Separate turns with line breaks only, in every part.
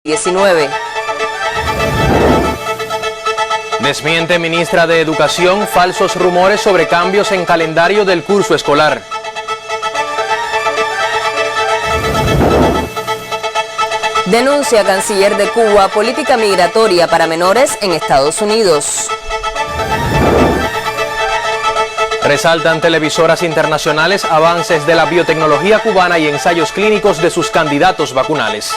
19.
Desmiente ministra de Educación falsos rumores sobre cambios en calendario del curso escolar.
Denuncia canciller de Cuba política migratoria para menores en Estados Unidos.
Resaltan televisoras internacionales avances de la biotecnología cubana y ensayos clínicos de sus candidatos vacunales.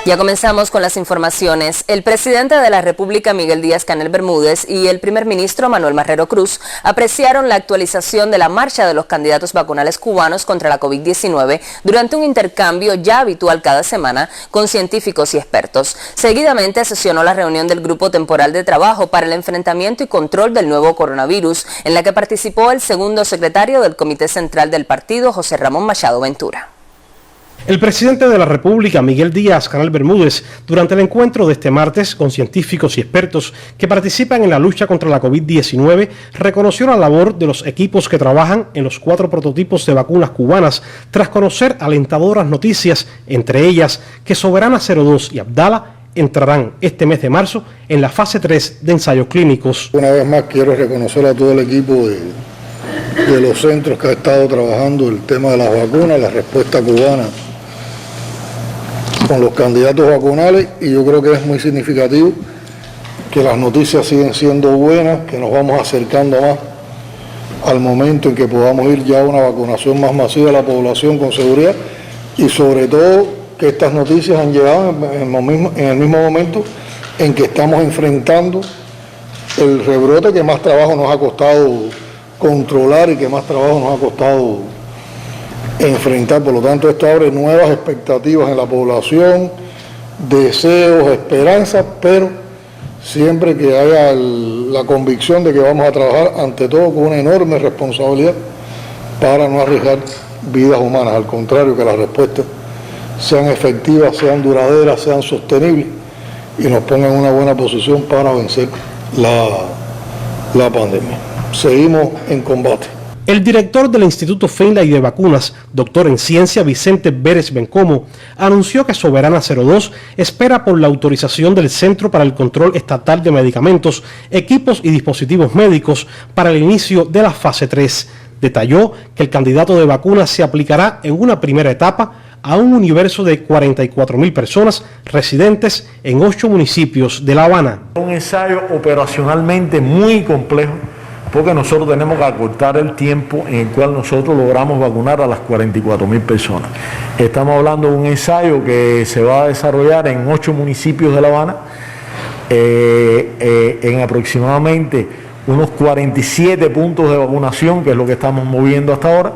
Ya comenzamos con las informaciones. El presidente de la República, Miguel Díaz-Canel Bermúdez, y el primer ministro, Manuel Marrero Cruz, apreciaron la actualización de la marcha de los candidatos vacunales cubanos contra la COVID-19 durante un intercambio ya habitual cada semana con científicos y expertos. Seguidamente sesionó la reunión del Grupo Temporal de Trabajo para el Enfrentamiento y Control del Nuevo Coronavirus, en la que participó el segundo secretario del Comité Central del Partido, José Ramón Machado Ventura.
El presidente de la República, Miguel Díaz-Canel Bermúdez, durante el encuentro de este martes con científicos y expertos que participan en la lucha contra la COVID-19, reconoció la labor de los equipos que trabajan en los 4 prototipos de vacunas cubanas, tras conocer alentadoras noticias, entre ellas que Soberana 02 y Abdala entrarán este mes de marzo en la fase 3 de ensayos clínicos.
Una vez más quiero reconocer a todo el equipo de los centros que ha estado trabajando el tema de las vacunas, la respuesta cubana con los candidatos vacunales, y yo creo que es muy significativo que las noticias siguen siendo buenas, que nos vamos acercando más al momento en que podamos ir ya a una vacunación más masiva de la población con seguridad, y sobre todo que estas noticias han llegado en el mismo momento en que estamos enfrentando el rebrote que más trabajo nos ha costado controlar y que más trabajo nos ha costado enfrentar. Por lo tanto, esto abre nuevas expectativas en la población, deseos, esperanzas, pero siempre que haya la convicción de que vamos a trabajar ante todo con una enorme responsabilidad para no arriesgar vidas humanas. Al contrario, que las respuestas sean efectivas, sean duraderas, sean sostenibles y nos pongan en una buena posición para vencer la pandemia. Seguimos en combate.
El director del Instituto Finlay de Vacunas, doctor en ciencia Vicente Vélez Bencomo, anunció que Soberana 02 espera por la autorización del Centro para el Control Estatal de Medicamentos, Equipos y Dispositivos Médicos para el inicio de la fase 3. Detalló que el candidato de vacunas se aplicará en una primera etapa a un universo de 44.000 personas residentes en 8 municipios de La Habana.
Un ensayo operacionalmente muy complejo, porque nosotros tenemos que acortar el tiempo en el cual nosotros logramos vacunar a las 44.000 personas. Estamos hablando de un ensayo que se va a desarrollar en 8 municipios de La Habana, en aproximadamente unos 47 puntos de vacunación, que es lo que estamos moviendo hasta ahora.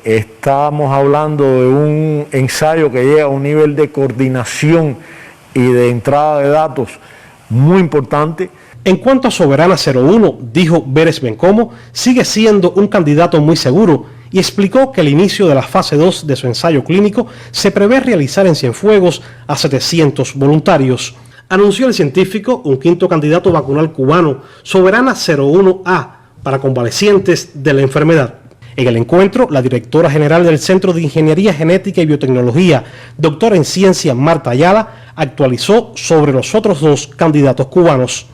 Estamos hablando de un ensayo que llega a un nivel de coordinación y de entrada de datos muy importante.
En cuanto a Soberana 01, dijo Vélez Bencomo, sigue siendo un candidato muy seguro y explicó que el inicio de la fase 2 de su ensayo clínico se prevé realizar en Cienfuegos a 700 voluntarios. Anunció el científico un quinto candidato vacunal cubano, Soberana 01A, para convalecientes de la enfermedad. En el encuentro, la directora general del Centro de Ingeniería Genética y Biotecnología, doctora en ciencia Marta Ayala, actualizó sobre los otros 2 candidatos cubanos.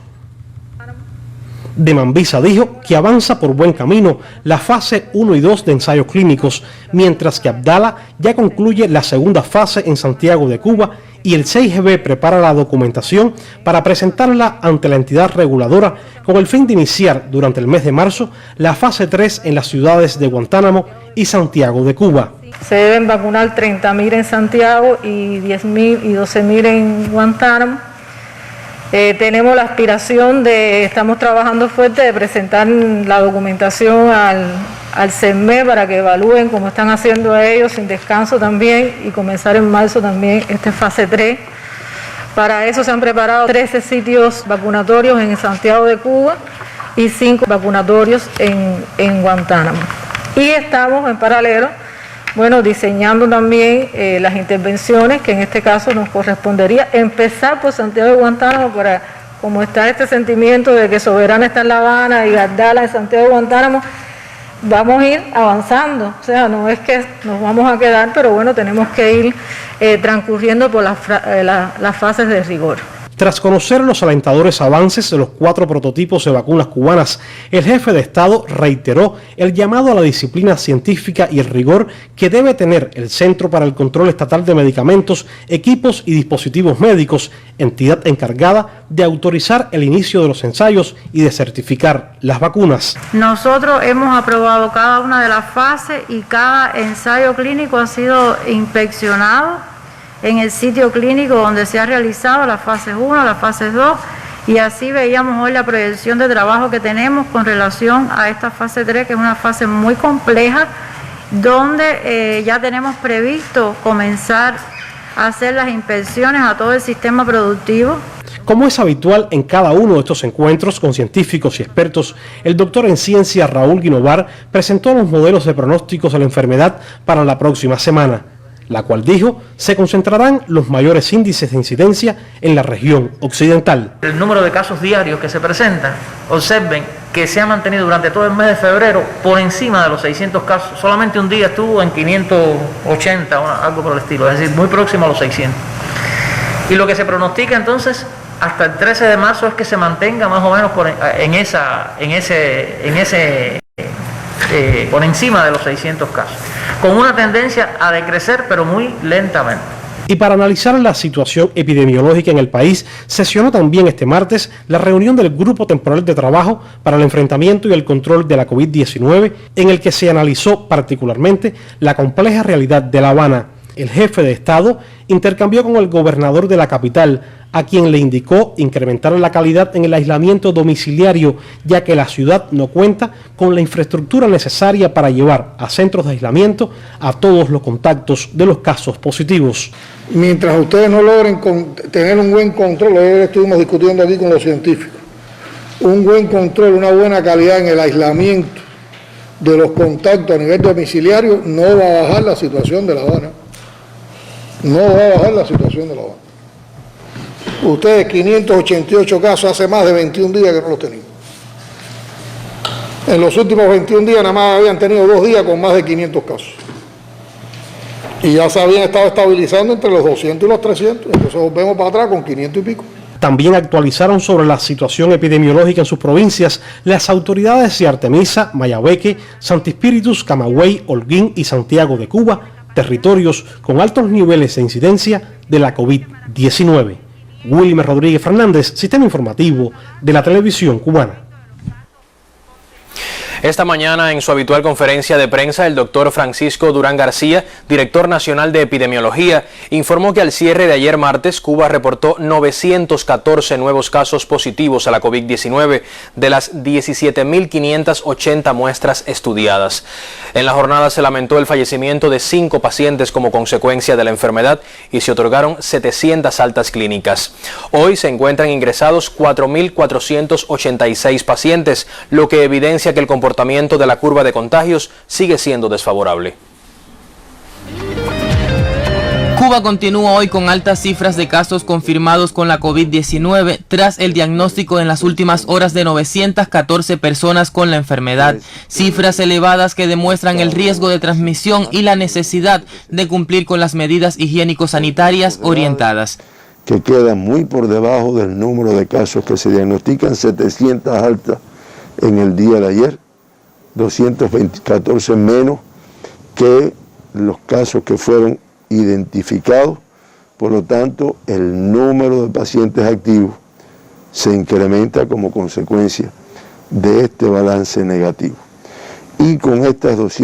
De Mambisa dijo que avanza por buen camino la fase 1 y 2 de ensayos clínicos, mientras que Abdala ya concluye la segunda fase en Santiago de Cuba y el CIGB prepara la documentación para presentarla ante la entidad reguladora con el fin de iniciar durante el mes de marzo la fase 3 en las ciudades de Guantánamo y Santiago de Cuba.
Se deben vacunar 30.000 en Santiago y 10.000 y 12.000 en Guantánamo. Tenemos la aspiración estamos trabajando fuerte de presentar la documentación al CERME para que evalúen cómo están haciendo a ellos sin descanso también, y comenzar en marzo también esta fase 3. Para eso se han preparado 13 sitios vacunatorios en Santiago de Cuba y 5 vacunatorios en Guantánamo. Y estamos en paralelo, diseñando también las intervenciones, que en este caso nos correspondería empezar por Santiago de Guantánamo, para, como está este sentimiento de que Soberana está en La Habana y Abdala en Santiago de Guantánamo, vamos a ir avanzando, o sea, no es que nos vamos a quedar, pero bueno, tenemos que ir transcurriendo por las fases de rigor.
Tras conocer los alentadores avances de los 4 prototipos de vacunas cubanas, el jefe de Estado reiteró el llamado a la disciplina científica y el rigor que debe tener el Centro para el Control Estatal de Medicamentos, Equipos y Dispositivos Médicos, entidad encargada de autorizar el inicio de los ensayos y de certificar las vacunas.
Nosotros hemos aprobado cada una de las fases y cada ensayo clínico ha sido inspeccionado en el sitio clínico donde se ha realizado las fases 1, las fases 2, y así veíamos hoy la proyección de trabajo que tenemos con relación a esta fase 3, que es una fase muy compleja, donde ya tenemos previsto comenzar a hacer las inspecciones a todo el sistema productivo.
Como es habitual en cada uno de estos encuentros con científicos y expertos, el doctor en ciencia Raúl Guinovar presentó los modelos de pronósticos de la enfermedad para la próxima semana, la cual dijo se concentrarán los mayores índices de incidencia en la región occidental.
El número de casos diarios que se presentan, observen que se ha mantenido durante todo el mes de febrero por encima de los 600 casos. Solamente un día estuvo en 580, algo por el estilo, es decir, muy próximo a los 600. Y lo que se pronostica entonces hasta el 13 de marzo es que se mantenga más o menos por encima de los 600 casos, con una tendencia a decrecer, pero muy lentamente.
Y para analizar la situación epidemiológica en el país, sesionó también este martes la reunión del Grupo Temporal de Trabajo para el Enfrentamiento y el Control de la COVID-19, en el que se analizó particularmente la compleja realidad de La Habana. El jefe de Estado intercambió con el gobernador de la capital, a quien le indicó incrementar la calidad en el aislamiento domiciliario, ya que la ciudad no cuenta con la infraestructura necesaria para llevar a centros de aislamiento a todos los contactos de los casos positivos.
Mientras ustedes no logren tener un buen control, ayer estuvimos discutiendo aquí con los científicos, un buen control, una buena calidad en el aislamiento de los contactos a nivel domiciliario, no va a bajar la situación de La Habana. No va a bajar la situación de La Habana. Ustedes 588 casos hace más de 21 días que no los tenían. En los últimos 21 días nada más habían tenido 2 días con más de 500 casos. Y ya se habían estado estabilizando entre los 200 y los 300. Entonces volvemos para atrás con 500 y pico.
También actualizaron sobre la situación epidemiológica en sus provincias las autoridades de Artemisa, Mayabeque, Santi Espíritus, Camagüey, Holguín y Santiago de Cuba, territorios con altos niveles de incidencia de la COVID-19. Wilmer Rodríguez Fernández, Sistema Informativo de la Televisión Cubana.
Esta mañana, en su habitual conferencia de prensa, el doctor Francisco Durán García, director nacional de epidemiología, informó que al cierre de ayer martes, Cuba reportó 914 nuevos casos positivos a la COVID-19 de las 17.580 muestras estudiadas. En la jornada se lamentó el fallecimiento de 5 pacientes como consecuencia de la enfermedad y se otorgaron 700 altas clínicas. Hoy se encuentran ingresados 4.486 pacientes, lo que evidencia que el comportamiento de la curva de contagios sigue siendo desfavorable.
Cuba continúa hoy con altas cifras de casos confirmados con la COVID-19 tras el diagnóstico en las últimas horas de 914 personas con la enfermedad. Cifras elevadas que demuestran el riesgo de transmisión y la necesidad de cumplir con las medidas higiénico-sanitarias orientadas.
Que queda muy por debajo del número de casos que se diagnostican, 700 altas en el día de ayer, 214 menos que los casos que fueron identificados. Por lo tanto, el número de pacientes activos se incrementa como consecuencia de este balance negativo. Y con estos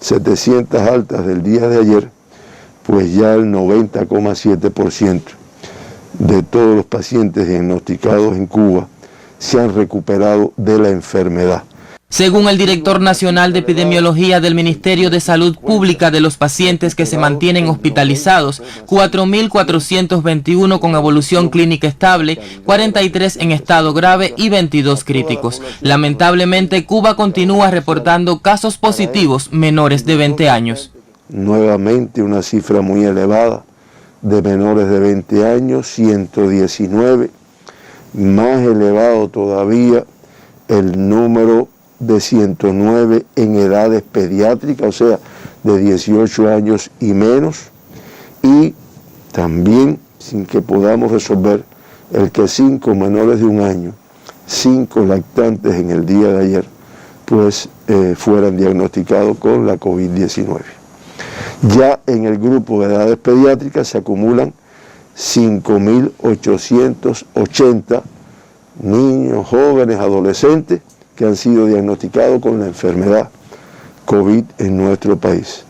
700 altas del día de ayer, pues ya el 90,7% de todos los pacientes diagnosticados en Cuba se han recuperado de la enfermedad.
Según el director nacional de epidemiología del Ministerio de Salud Pública, de los pacientes que se mantienen hospitalizados, 4.421 con evolución clínica estable, 43 en estado grave y 22 críticos. Lamentablemente, Cuba continúa reportando casos positivos menores de 20 años.
Nuevamente una cifra muy elevada de menores de 20 años, 119, más elevado todavía el número de 109 en edades pediátricas, o sea, de 18 años y menos, y también sin que podamos resolver el que 5 menores de 1 año, 5 lactantes en el día de ayer, pues fueran diagnosticados con la COVID-19. Ya en el grupo de edades pediátricas se acumulan 5.880 niños, jóvenes, adolescentes que han sido diagnosticados con la enfermedad COVID en nuestro país.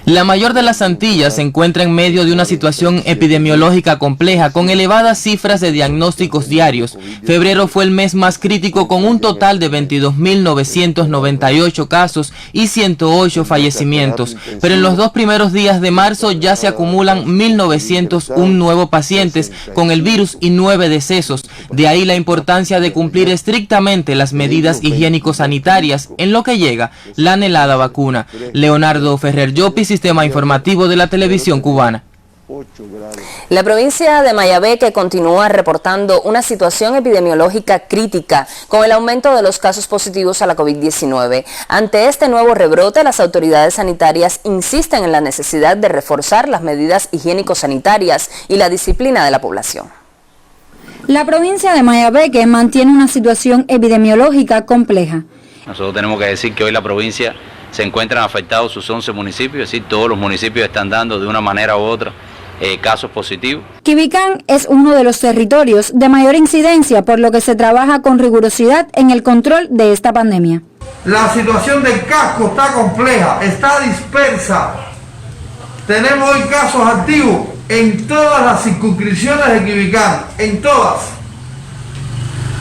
La mayor de las Antillas se encuentra en medio de una situación epidemiológica compleja con elevadas cifras de diagnósticos diarios. Febrero fue el mes más crítico con un total de 22.998 casos y 108 fallecimientos. Pero en los 2 primeros días de marzo ya se acumulan 1.901 nuevos pacientes con el virus y 9 decesos. De ahí la importancia de cumplir estrictamente las medidas higiénico-sanitarias en lo que llega la anhelada vacuna. Leonardo Ferrer Llopis, Sistema Informativo de la Televisión Cubana.
La provincia de Mayabeque continúa reportando una situación epidemiológica crítica con el aumento de los casos positivos a la COVID-19. Ante este nuevo rebrote, las autoridades sanitarias insisten en la necesidad de reforzar las medidas higiénico-sanitarias y la disciplina de la población.
La provincia de Mayabeque mantiene una situación epidemiológica compleja.
Nosotros tenemos que decir que hoy la provincia se encuentran afectados sus 11 municipios, es decir, todos los municipios están dando de una manera u otra casos positivos.
Quibicán es uno de los territorios de mayor incidencia, por lo que se trabaja con rigurosidad en el control de esta pandemia.
La situación del casco está compleja, está dispersa. Tenemos hoy casos activos en todas las circunscripciones de Quibicán, en todas.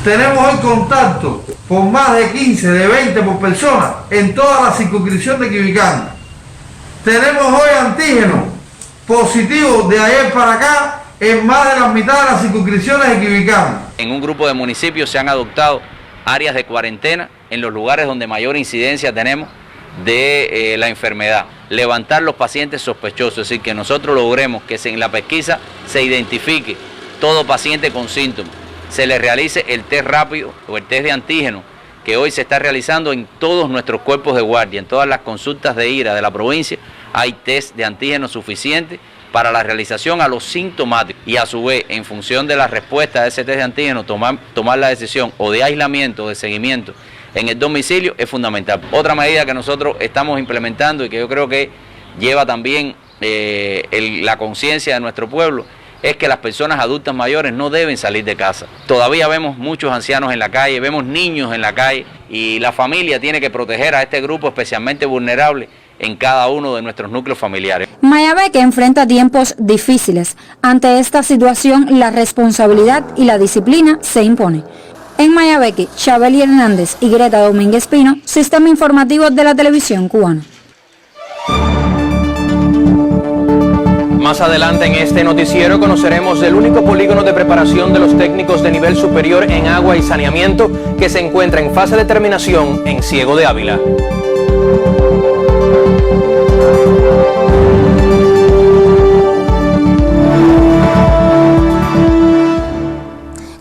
Tenemos hoy contacto por más de 15, de 20 por persona en toda la circunscripción de Quibicán. Tenemos hoy antígenos positivos de ayer para acá en más de la mitad de las circunscripciones de Quibicán.
En un grupo de municipios se han adoptado áreas de cuarentena en los lugares donde mayor incidencia tenemos de la enfermedad. Levantar los pacientes sospechosos, es decir, que nosotros logremos que en la pesquisa se identifique todo paciente con síntomas, se le realice el test rápido o el test de antígeno que hoy se está realizando en todos nuestros cuerpos de guardia, en todas las consultas de IRA de la provincia, hay test de antígeno suficiente para la realización a los sintomáticos y a su vez, en función de la respuesta a ese test de antígeno, tomar la decisión o de aislamiento o de seguimiento en el domicilio es fundamental. Otra medida que nosotros estamos implementando y que yo creo que lleva también la conciencia de nuestro pueblo es que las personas adultas mayores no deben salir de casa. Todavía vemos muchos ancianos en la calle, vemos niños en la calle y la familia tiene que proteger a este grupo especialmente vulnerable en cada uno de nuestros núcleos familiares.
Mayabeque enfrenta tiempos difíciles. Ante esta situación, la responsabilidad y la disciplina se impone. En Mayabeque, Chabeli Hernández y Greta Domínguez Pino, Sistema Informativo de la Televisión Cubana.
Más adelante en este noticiero conoceremos el único polígono de preparación de los técnicos de nivel superior en agua y saneamiento que se encuentra en fase de terminación en Ciego de Ávila.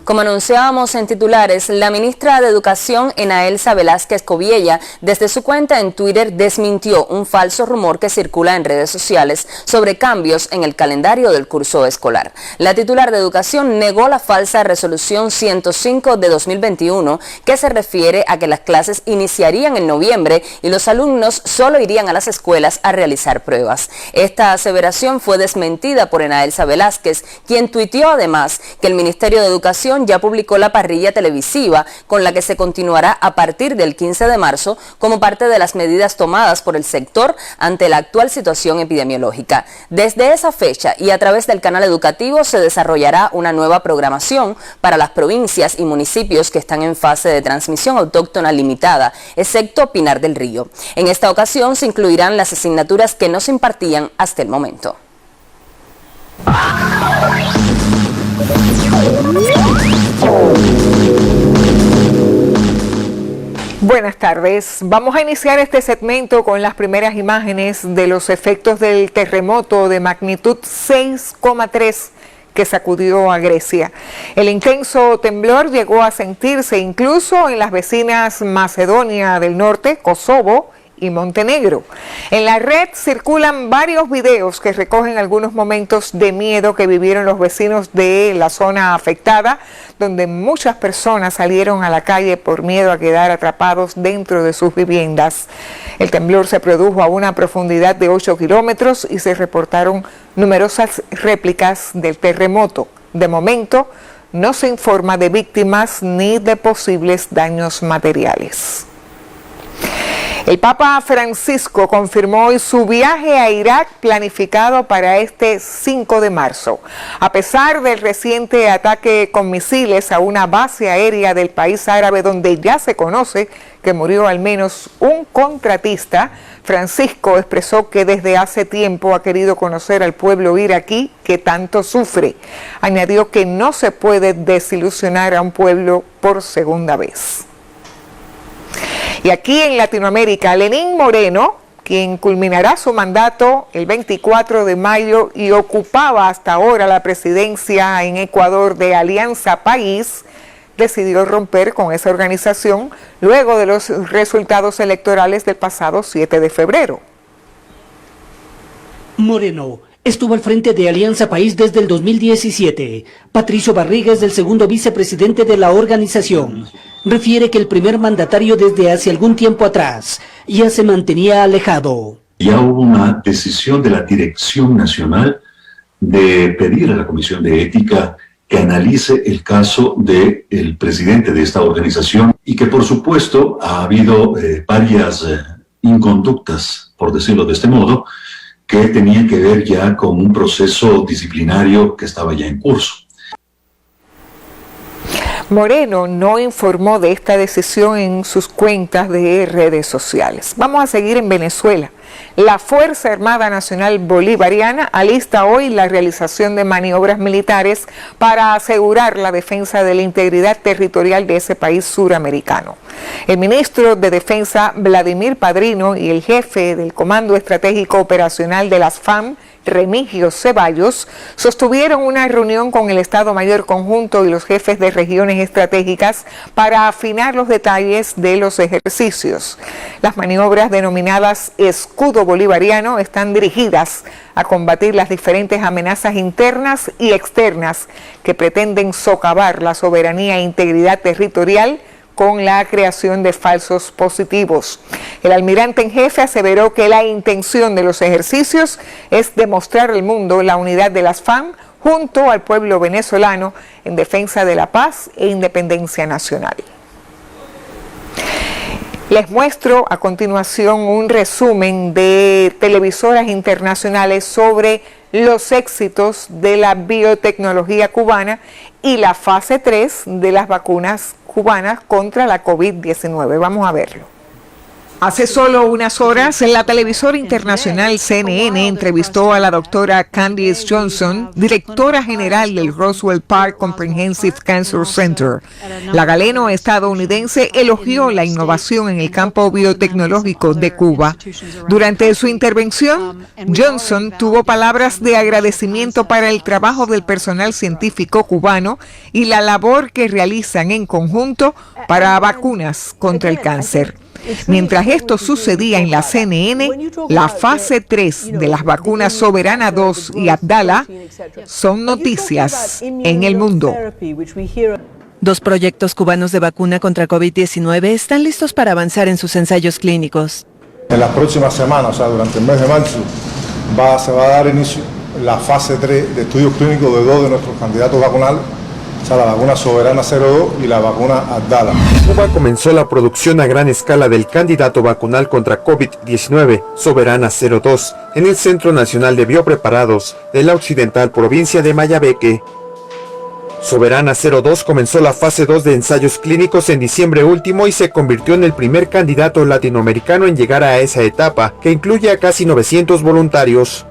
Como anunciábamos en titulares, la ministra de Educación, Enaelsa Velázquez Coviella, desde su cuenta en Twitter desmintió un falso rumor que circula en redes sociales sobre cambios en el calendario del curso escolar. La titular de Educación negó la falsa resolución 105 de 2021 que se refiere a que las clases iniciarían en noviembre y los alumnos solo irían a las escuelas a realizar pruebas. Esta aseveración fue desmentida por Enaelsa Velázquez, quien tuiteó además que el Ministerio de Educación ya publicó la parrilla televisiva con la que se continuará a partir del 15 de marzo como parte de las medidas tomadas por el sector ante la actual situación epidemiológica. Desde esa fecha y a través del canal educativo se desarrollará una nueva programación para las provincias y municipios que están en fase de transmisión autóctona limitada, excepto Pinar del Río. En esta ocasión se incluirán las asignaturas que no se impartían hasta el momento.
Buenas tardes. Vamos a iniciar este segmento con las primeras imágenes de los efectos del terremoto de magnitud 6,3 que sacudió a Grecia. El intenso temblor llegó a sentirse incluso en las vecinas Macedonia del Norte, Kosovo y Montenegro. En la red circulan varios videos que recogen algunos momentos de miedo que vivieron los vecinos de la zona afectada, donde muchas personas salieron a la calle por miedo a quedar atrapados dentro de sus viviendas. El temblor se produjo a una profundidad de 8 kilómetros y se reportaron numerosas réplicas del terremoto. De momento, no se informa de víctimas ni de posibles daños materiales. El Papa Francisco confirmó hoy su viaje a Irak planificado para este 5 de marzo. A pesar del reciente ataque con misiles a una base aérea del país árabe donde ya se conoce que murió al menos un contratista, Francisco expresó que desde hace tiempo ha querido conocer al pueblo iraquí que tanto sufre. Añadió que no se puede desilusionar a un pueblo por segunda vez. Y aquí en Latinoamérica, Lenín Moreno, quien culminará su mandato el 24 de mayo y ocupaba hasta ahora la presidencia en Ecuador de Alianza País, decidió romper con esa organización luego de los resultados electorales del pasado 7 de febrero.
Moreno estuvo al frente de Alianza País desde el 2017. Patricio Barriga es el segundo vicepresidente de la organización. Refiere que el primer mandatario desde hace algún tiempo atrás ya se mantenía alejado.
Ya hubo una decisión de la Dirección Nacional de pedir a la Comisión de Ética que analice el caso del presidente de esta organización y que por supuesto ha habido varias inconductas, por decirlo de este modo, que tenían que ver ya con un proceso disciplinario que estaba ya en curso.
Moreno no informó de esta decisión en sus cuentas de redes sociales. Vamos a seguir en Venezuela. La Fuerza Armada Nacional Bolivariana alista hoy la realización de maniobras militares para asegurar la defensa de la integridad territorial de ese país suramericano. El ministro de Defensa, Vladimir Padrino, y el jefe del Comando Estratégico Operacional de las FARC, Remigio Ceballos, sostuvieron una reunión con el Estado Mayor Conjunto y los jefes de regiones estratégicas para afinar los detalles de los ejercicios. Las maniobras denominadas Escudo Bolivariano están dirigidas a combatir las diferentes amenazas internas y externas que pretenden socavar la soberanía e integridad territorial con la creación de falsos positivos. El almirante en jefe aseveró que la intención de los ejercicios es demostrar al mundo la unidad de las FARC junto al pueblo venezolano en defensa de la paz e independencia nacional. Les muestro a continuación un resumen de televisoras internacionales sobre los éxitos de la biotecnología cubana y la fase 3 de las vacunas cubanas contra la COVID-19. Vamos a verlo. Hace solo unas horas, la televisora internacional CNN entrevistó a la doctora Candice Johnson, directora general del Roswell Park Comprehensive Cancer Center. La galeno estadounidense elogió la innovación en el campo biotecnológico de Cuba. Durante su intervención, Johnson tuvo palabras de agradecimiento para el trabajo del personal científico cubano y la labor que realizan en conjunto para vacunas contra el cáncer. Mientras esto sucedía en la CNN, la fase 3 de las vacunas Soberana 2 y Abdala son noticias en el mundo.
Dos proyectos cubanos de vacuna contra COVID-19 están listos para avanzar en sus ensayos clínicos.
En las próximas semanas, o sea, durante el mes de marzo, se va a dar inicio la fase 3 de estudios clínicos de dos de nuestros candidatos vacunales, o sea, la vacuna Soberana 02 y la vacuna Abdala.
Cuba comenzó la producción a gran escala del candidato vacunal contra COVID-19, Soberana 02, en el Centro Nacional de Biopreparados de la occidental provincia de Mayabeque. Soberana 02 comenzó la fase 2 de ensayos clínicos en diciembre último y se convirtió en el primer candidato latinoamericano en llegar a esa etapa, que incluye a casi 900 voluntarios.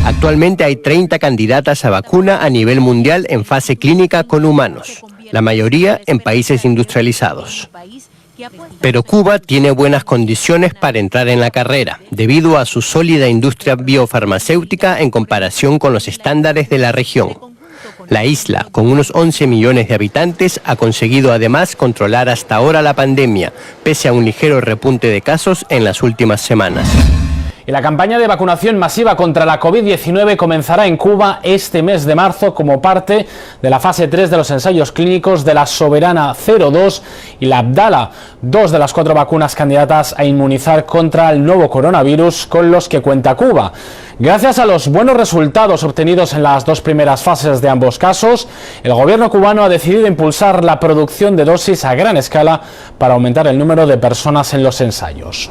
Actualmente hay 30 candidatas a vacuna a nivel mundial en fase clínica con humanos, la mayoría en países industrializados. Pero Cuba tiene buenas condiciones para entrar en la carrera, debido a su sólida industria biofarmacéutica en comparación con los estándares de la región. La isla, con unos 11 millones de habitantes, ha conseguido además controlar hasta ahora la pandemia, pese a un ligero repunte de casos en las últimas semanas.
Y la campaña de vacunación masiva contra la COVID-19 comenzará en Cuba este mes de marzo como parte de la fase 3 de los ensayos clínicos de la Soberana 02 y la Abdala, 2 de las 4 vacunas candidatas a inmunizar contra el nuevo coronavirus con los que cuenta Cuba. Gracias a los buenos resultados obtenidos en las 2 primeras fases de ambos casos, el gobierno cubano ha decidido impulsar la producción de dosis a gran escala para aumentar el número de personas en los ensayos.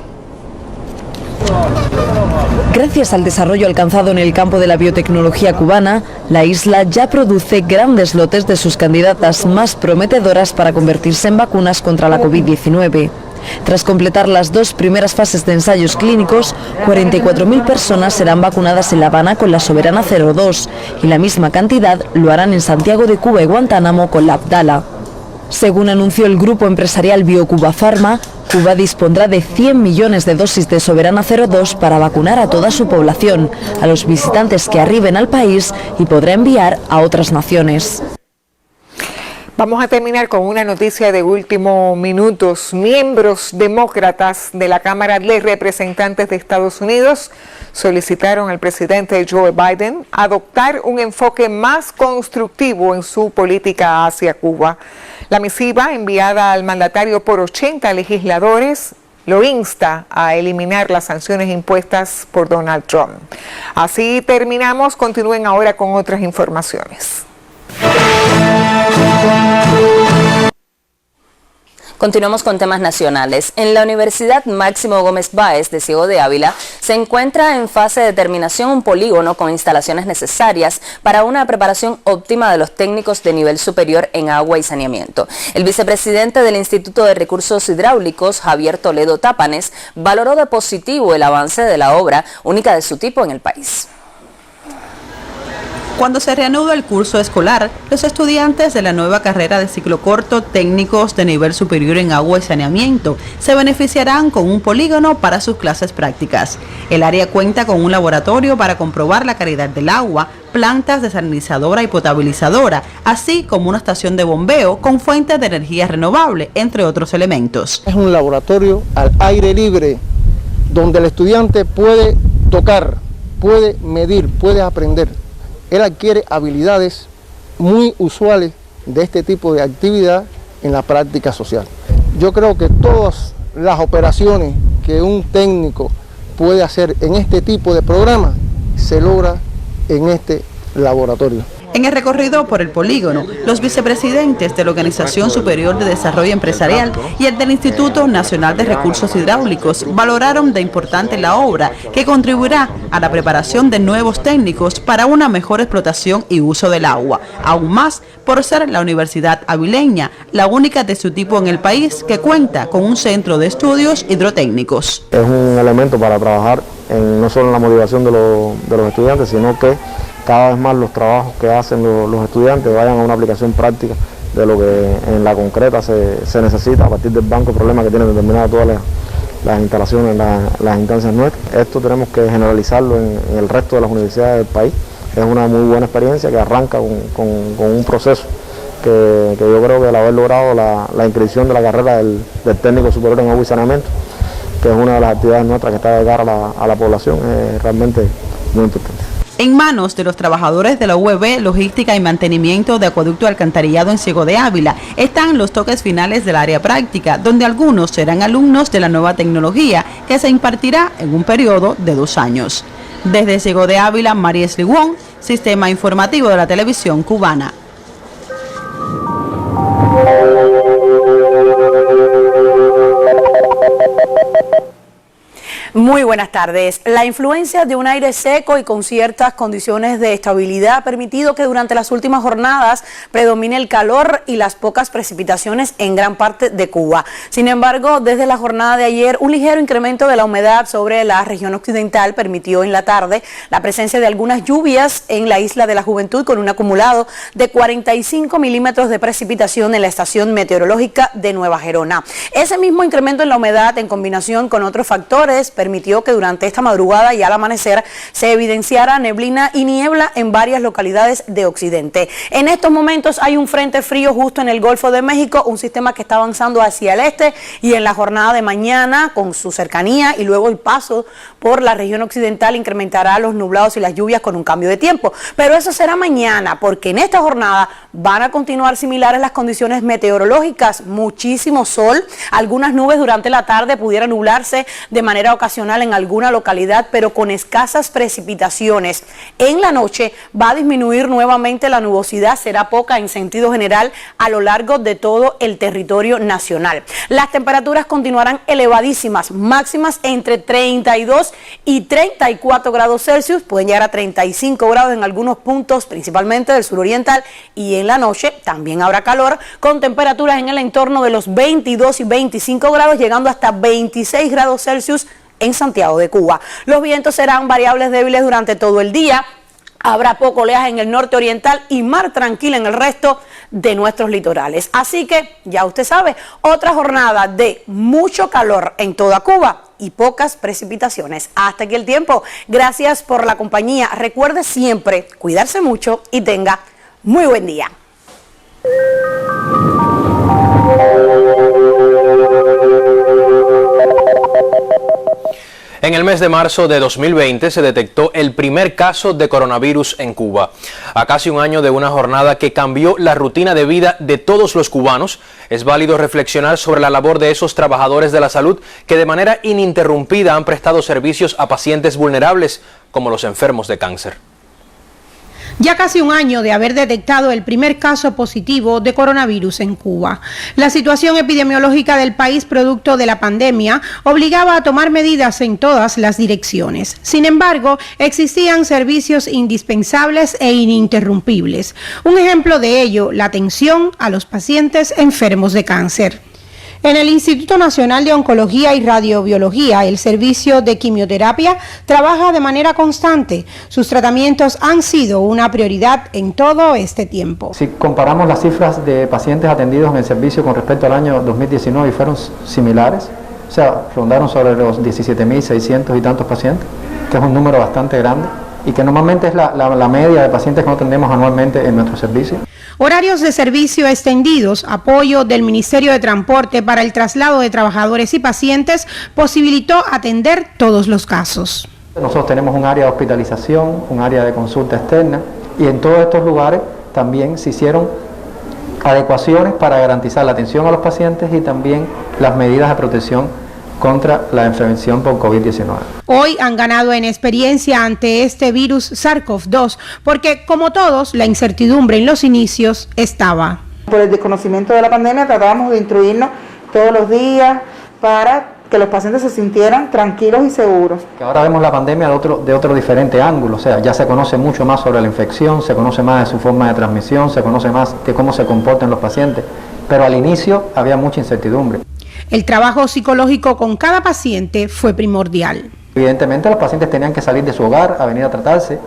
Gracias al desarrollo alcanzado en el campo de la biotecnología cubana, la isla ya produce grandes lotes de sus candidatas más prometedoras para convertirse en vacunas contra la COVID-19. Tras completar las 2 primeras fases de ensayos clínicos, 44.000 personas serán vacunadas en La Habana con la Soberana 02 y la misma cantidad lo harán en Santiago de Cuba y Guantánamo con la Abdala. Según anunció el grupo empresarial BioCuba Pharma, Cuba dispondrá de 100 millones de dosis de Soberana 02 para vacunar a toda su población, a los visitantes que arriben al país y podrá enviar a otras naciones.
Vamos a terminar con una noticia de último minuto. Miembros demócratas de la Cámara de Representantes de Estados Unidos solicitaron al presidente Joe Biden adoptar un enfoque más constructivo en su política hacia Cuba. La misiva, enviada al mandatario por 80 legisladores, lo insta a eliminar las sanciones impuestas por Donald Trump. Así terminamos. Continúen ahora con otras informaciones.
Continuamos con temas nacionales. En la Universidad Máximo Gómez Báez de Ciego de Ávila se encuentra en fase de terminación un polígono con instalaciones necesarias para una preparación óptima de los técnicos de nivel superior en agua y saneamiento. El vicepresidente del Instituto de Recursos Hidráulicos, Javier Toledo Tápanes, valoró de positivo el avance de la obra, única de su tipo en el país.
Cuando se reanuda el curso escolar, los estudiantes de la nueva carrera de ciclo corto técnicos de nivel superior en agua y saneamiento se beneficiarán con un polígono para sus clases prácticas. El área cuenta con un laboratorio para comprobar la calidad del agua, plantas desalinizadora y potabilizadora, así como una estación de bombeo con fuentes de energía renovable, entre otros elementos.
Es un laboratorio al aire libre, donde el estudiante puede tocar, puede medir, puede aprender. Él adquiere habilidades muy usuales de este tipo de actividad en la práctica social. Yo creo que todas las operaciones que un técnico puede hacer en este tipo de programa se logra en este laboratorio.
En el recorrido por el polígono, los vicepresidentes de la Organización Superior de Desarrollo Empresarial y el del Instituto Nacional de Recursos Hidráulicos valoraron de importante la obra que contribuirá a la preparación de nuevos técnicos para una mejor explotación y uso del agua, aún más por ser la Universidad Avileña, la única de su tipo en el país que cuenta con un centro de estudios hidrotécnicos.
Es un elemento para trabajar no solo en la motivación de los estudiantes, sino que cada vez más los trabajos que hacen los estudiantes vayan a una aplicación práctica de lo que en la concreta se necesita a partir del banco de problemas que tienen determinadas todas las instalaciones, las instancias nuestras. Esto tenemos que generalizarlo en el resto de las universidades del país. Es una muy buena experiencia que arranca con un proceso que yo creo que al haber logrado la inscripción de la carrera del técnico superior en agua y saneamiento, que es una de las actividades nuestras que está de cara a la población, es realmente muy importante.
En manos de los trabajadores de la UEB, Logística y Mantenimiento de Acueducto y Alcantarillado en Ciego de Ávila, están los toques finales del área práctica, donde algunos serán alumnos de la nueva tecnología que se impartirá en un periodo de 2 años. Desde Ciego de Ávila, María Esligón, Sistema Informativo de la Televisión Cubana.
Muy buenas tardes. La influencia de un aire seco y con ciertas condiciones de estabilidad ha permitido que durante las últimas jornadas predomine el calor y las pocas precipitaciones en gran parte de Cuba. Sin embargo, desde la jornada de ayer, un ligero incremento de la humedad sobre la región occidental permitió en la tarde la presencia de algunas lluvias en la Isla de la Juventud, con un acumulado de 45 milímetros de precipitación en la estación meteorológica de Nueva Gerona. Ese mismo incremento en la humedad, en combinación con otros factores, permitió permitió que durante esta madrugada y al amanecer se evidenciara neblina y niebla en varias localidades de Occidente. En estos momentos hay un frente frío justo en el Golfo de México, un sistema que está avanzando hacia el este, y en la jornada de mañana, con su cercanía y luego el paso por la región occidental, incrementará los nublados y las lluvias con un cambio de tiempo. Pero eso será mañana, porque en esta jornada van a continuar similares las condiciones meteorológicas, muchísimo sol, algunas nubes durante la tarde pudieran nublarse de manera ocasional en alguna localidad, pero con escasas precipitaciones. En la noche va a disminuir nuevamente la nubosidad, será poca en sentido general a lo largo de todo el territorio nacional. Las temperaturas continuarán elevadísimas, máximas entre 32 y 34 grados Celsius, pueden llegar a 35 grados en algunos puntos, principalmente del suroriental, y en la noche también habrá calor, con temperaturas en el entorno de los 22 y 25 grados, llegando hasta 26 grados Celsius en Santiago de Cuba. Los vientos serán variables débiles durante todo el día. Habrá poco oleaje en el norte oriental y mar tranquilo en el resto de nuestros litorales. Así que, ya usted sabe, otra jornada de mucho calor en toda Cuba y pocas precipitaciones. Hasta aquí el tiempo. Gracias por la compañía. Recuerde siempre cuidarse mucho y tenga muy buen día.
En el mes de marzo de 2020 se detectó el primer caso de coronavirus en Cuba. A casi un año de una jornada que cambió la rutina de vida de todos los cubanos, es válido reflexionar sobre la labor de esos trabajadores de la salud que de manera ininterrumpida han prestado servicios a pacientes vulnerables, como los enfermos de cáncer.
Ya casi un año de haber detectado el primer caso positivo de coronavirus en Cuba. La situación epidemiológica del país producto de la pandemia obligaba a tomar medidas en todas las direcciones. Sin embargo, existían servicios indispensables e ininterrumpibles. Un ejemplo de ello, la atención a los pacientes enfermos de cáncer. En el Instituto Nacional de Oncología y Radiobiología, el servicio de quimioterapia trabaja de manera constante. Sus tratamientos han sido una prioridad en todo este tiempo.
Si comparamos las cifras de pacientes atendidos en el servicio con respecto al año 2019, fueron similares, o sea, rondaron sobre los 17.600 y tantos pacientes, que es un número bastante grande y que normalmente es la media de pacientes que no atendemos anualmente en nuestro servicio.
Horarios de servicio extendidos, apoyo del Ministerio de Transporte para el traslado de trabajadores y pacientes posibilitó atender todos los casos.
Nosotros tenemos un área de hospitalización, un área de consulta externa, y en todos estos lugares también se hicieron adecuaciones para garantizar la atención a los pacientes y también las medidas de protección contra la infección por COVID-19.
Hoy han ganado en experiencia ante este virus SARS-CoV-2, porque como todos, la incertidumbre en los inicios estaba.
Por el desconocimiento de la pandemia tratábamos de instruirnos todos los días para que los pacientes se sintieran tranquilos y seguros.
Ahora vemos la pandemia de otro diferente ángulo, o sea, ya se conoce mucho más sobre la infección, se conoce más de su forma de transmisión, se conoce más de cómo se comportan los pacientes, pero al inicio había mucha incertidumbre.
El trabajo psicológico con cada paciente fue primordial.
Evidentemente los pacientes tenían que salir de su hogar a venir a tratarse,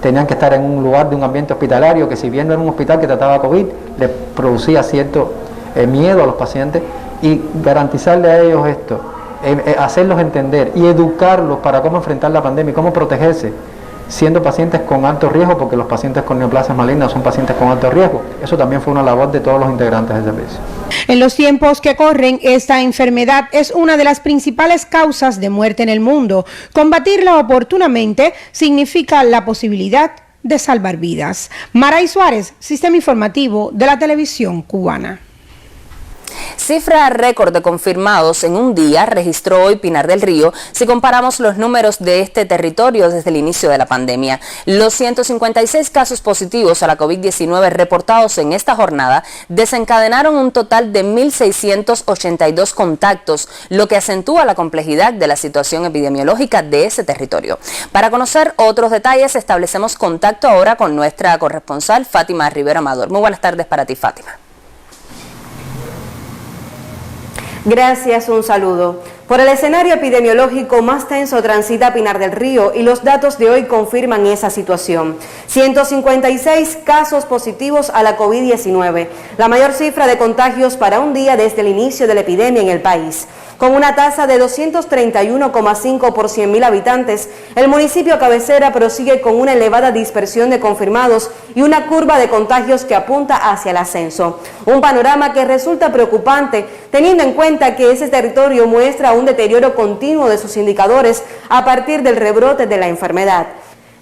tenían que estar en un lugar de un ambiente hospitalario que si bien no era un hospital que trataba COVID, les producía cierto miedo a los pacientes, y garantizarle a ellos esto, hacerlos entender y educarlos para cómo enfrentar la pandemia y cómo protegerse, siendo pacientes con alto riesgo, porque los pacientes con neoplasias malignas son pacientes con alto riesgo. Eso también fue una labor de todos los integrantes del servicio.
En los tiempos que corren, esta enfermedad es una de las principales causas de muerte en el mundo. Combatirla oportunamente significa la posibilidad de salvar vidas. Maray Suárez, Sistema Informativo de la Televisión Cubana.
Cifra récord de confirmados en un día registró hoy Pinar del Río si comparamos los números de este territorio desde el inicio de la pandemia. Los 156 casos positivos a la COVID-19 reportados en esta jornada desencadenaron un total de 1.682 contactos, lo que acentúa la complejidad de la situación epidemiológica de ese territorio. Para conocer otros detalles, establecemos contacto ahora con nuestra corresponsal Fátima Rivera Amador. Muy buenas tardes para ti, Fátima.
Gracias, un saludo. Por el escenario epidemiológico más tenso transita Pinar del Río y los datos de hoy confirman esa situación. 156 casos positivos a la COVID-19, la mayor cifra de contagios para un día desde el inicio de la epidemia en el país. Con una tasa de 231,5 por 100.000 habitantes, el municipio cabecera prosigue con una elevada dispersión de confirmados y una curva de contagios que apunta hacia el ascenso. Un panorama que resulta preocupante, teniendo en cuenta que ese territorio muestra un deterioro continuo de sus indicadores a partir del rebrote de la enfermedad.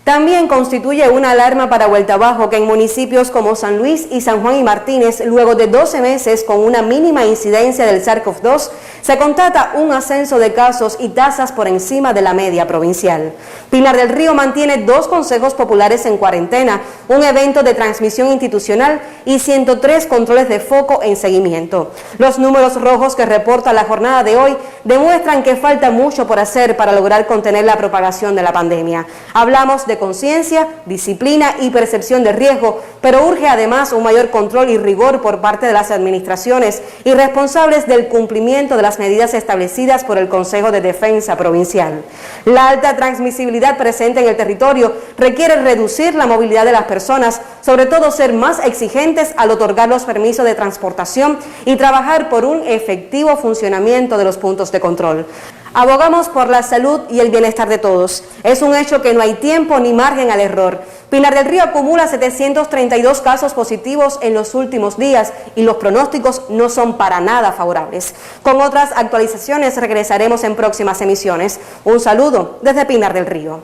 También constituye una alarma para vuelta abajo que en municipios como San Luis y San Juan y Martínez, luego de 12 meses con una mínima incidencia del SARS-CoV-2, se constata un ascenso de casos y tasas por encima de la media provincial. Pinar del Río mantiene 2 consejos populares en cuarentena, un evento de transmisión institucional y 103 controles de foco en seguimiento. Los números rojos que reporta la jornada de hoy demuestran que falta mucho por hacer para lograr contener la propagación de la pandemia. Hablamos de conciencia, disciplina y percepción de riesgo, pero urge además un mayor control y rigor por parte de las administraciones y responsables del cumplimiento de las medidas establecidas por el Consejo de Defensa Provincial. La alta transmisibilidad presente en el territorio requiere reducir la movilidad de las personas, sobre todo ser más exigentes al otorgar los permisos de transportación y trabajar por un efectivo funcionamiento de los puntos de control. Abogamos por la salud y el bienestar de todos. Es un hecho que no hay tiempo ni margen al error. Pinar del Río acumula 732 casos positivos en los últimos días y los pronósticos no son para nada favorables. Con otras actualizaciones regresaremos en próximas emisiones. Un saludo desde Pinar del Río.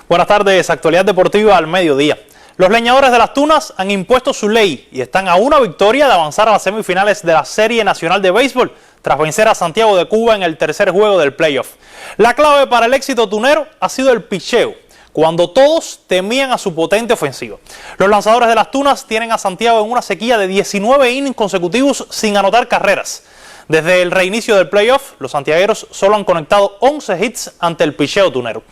Buenas tardes, actualidad deportiva al mediodía. Los leñadores de las Tunas han impuesto su ley y están a una victoria de avanzar a las semifinales de la Serie Nacional de Béisbol tras vencer a Santiago de Cuba en el tercer juego del playoff. La clave para el éxito tunero ha sido el picheo, cuando todos temían a su potente ofensiva. Los lanzadores de las Tunas tienen a Santiago en una sequía de 19 innings consecutivos sin anotar carreras. Desde el reinicio del playoff, los santiagueros solo han conectado 11 hits ante el picheo tunero.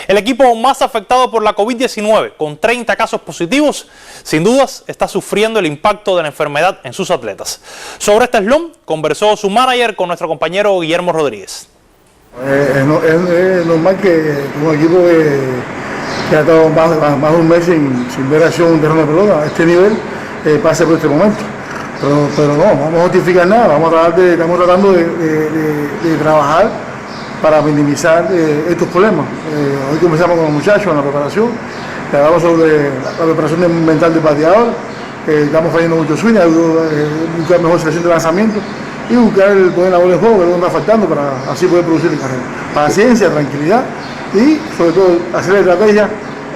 El equipo más afectado por la COVID-19, con 30 casos positivos, sin dudas está sufriendo el impacto de la enfermedad en sus atletas. Sobre este slump conversó su manager con nuestro compañero Guillermo Rodríguez.
Es normal que un equipo que ha estado más de un mes sin ver acción en un terreno de pelota a este nivel pase por este momento. Pero no, vamos a justificar nada, estamos tratando de trabajar para minimizar estos problemas. Hoy comenzamos con los muchachos en la preparación, hablamos sobre la preparación mental del bateador, estamos fallando mucho swing, buscar mejor selección de lanzamiento y buscar poner la bola en juego, que es lo que está faltando para así poder producir la carrera. Paciencia, tranquilidad y sobre todo hacer la estrategia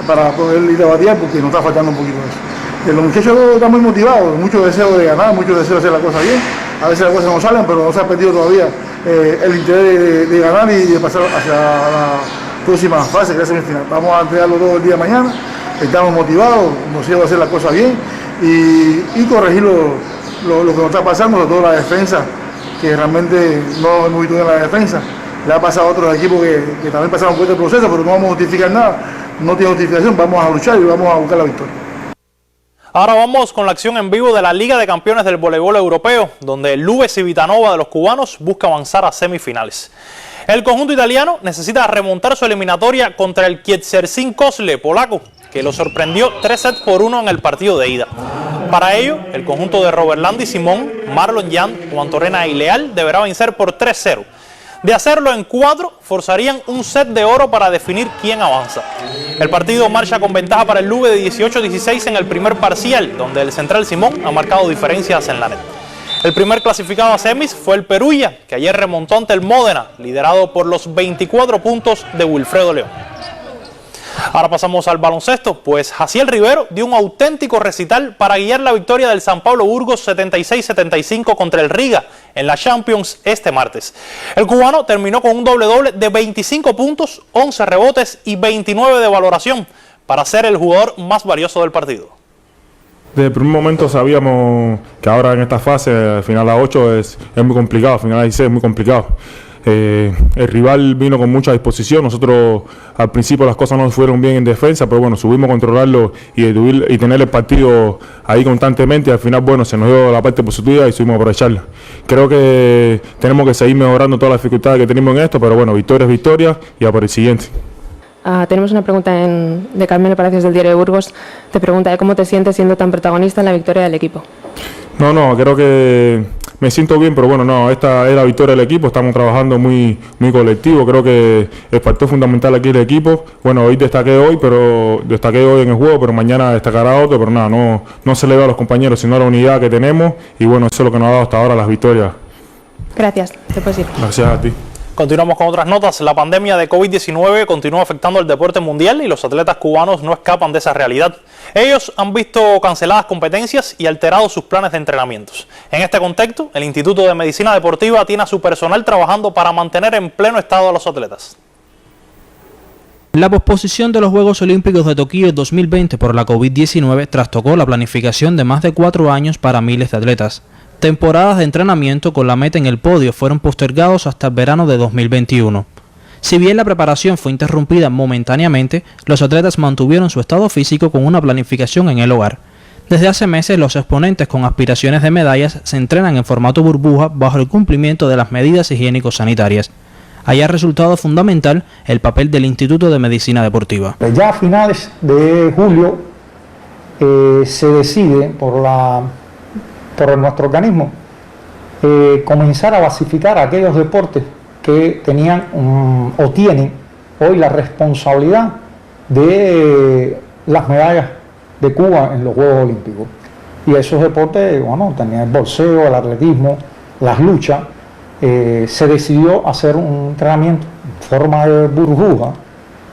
para poder ir a batear porque nos está faltando un poquito de eso. Los muchachos están muy motivados, mucho deseo de ganar, mucho deseo de hacer la cosa bien. A veces las cosas no salen, pero no se ha perdido todavía el interés de ganar y de pasar hacia la próxima fase, que es la semifinal. Vamos a entregarlo todo el día de mañana, estamos motivados, nos de hacer la cosa bien y corregir lo que nos está pasando, sobre todo la defensa, que realmente no hemos visto bien la defensa. Le ha pasado a otros equipos que también pasaron por este proceso, pero no vamos a justificar nada, no tiene justificación, vamos a luchar y vamos a buscar la victoria.
Ahora vamos con la acción en vivo de la Liga de Campeones del Voleibol Europeo, donde el Luve Civitanova de los cubanos busca avanzar a semifinales. El conjunto italiano necesita remontar su eliminatoria contra el Kiesersin Kozle polaco, que lo sorprendió 3-1 en el partido de ida. Para ello, el conjunto de Robert Landi Simón, Marlon Jan, Juan Torrena y Leal deberá vencer por 3-0. De hacerlo en 4, forzarían un set de oro para definir quién avanza. El partido marcha con ventaja para el Luve de 18-16 en el primer parcial, donde el central Simón ha marcado diferencias en la net. El primer clasificado a semis fue el Perugia, que ayer remontó ante el Módena, liderado por los 24 puntos de Wilfredo León. Ahora pasamos al baloncesto, pues Jaciel Rivero dio un auténtico recital para guiar la victoria del San Pablo Burgos 76-75 contra el Riga en la Champions este martes. El cubano terminó con un doble-doble de 25 puntos, 11 rebotes y 29 de valoración para ser el jugador más valioso del partido.
Desde el primer momento sabíamos que ahora en esta fase, al final a 8 es muy complicado, al final a 16 es muy complicado. El rival vino con mucha disposición. Nosotros al principio las cosas no fueron bien en defensa, pero bueno, subimos a controlarlo y tener el partido ahí constantemente. Al final, bueno, se nos dio la parte positiva y subimos a aprovecharla. Creo que tenemos que seguir mejorando todas las dificultades que tenemos en esto, pero bueno, victoria es victoria y a por el siguiente.
Tenemos una pregunta de Carmelo Palacios del Diario de Burgos. Te pregunta de cómo te sientes siendo tan protagonista en la victoria del equipo.
No, creo que me siento bien, pero bueno, no, esta es la victoria del equipo, estamos trabajando muy colectivo, creo que el factor fundamental aquí es el equipo. Bueno, hoy destaqué hoy en el juego, pero mañana destacará otro, pero nada, no se le da a los compañeros, sino a la unidad que tenemos, y bueno, eso es lo que nos ha dado hasta ahora las victorias.
Gracias, te puedes ir.
Gracias a ti.
Continuamos con otras notas. La pandemia de COVID-19 continúa afectando el deporte mundial y los atletas cubanos no escapan de esa realidad. Ellos han visto canceladas competencias y alterados sus planes de entrenamientos. En este contexto, el Instituto de Medicina Deportiva tiene a su personal trabajando para mantener en pleno estado a los atletas.
La posposición de los Juegos Olímpicos de Tokio 2020 por la COVID-19 trastocó la planificación de más de 4 años para miles de atletas. Temporadas de entrenamiento con la meta en el podio fueron postergados hasta el verano de 2021. Si bien la preparación fue interrumpida momentáneamente, los atletas mantuvieron su estado físico con una planificación en el hogar. Desde hace meses, los exponentes con aspiraciones de medallas se entrenan en formato burbuja bajo el cumplimiento de las medidas higiénico-sanitarias. Ahí ha resultado fundamental el papel del Instituto de Medicina Deportiva.
Ya a finales de julio se decide por nuestro organismo comenzar a basificar aquellos deportes que tenían o tienen hoy la responsabilidad de las medallas de Cuba en los Juegos Olímpicos. Y esos deportes, bueno, tenían el boxeo, el atletismo, las luchas. Se decidió hacer un entrenamiento en forma de burbuja,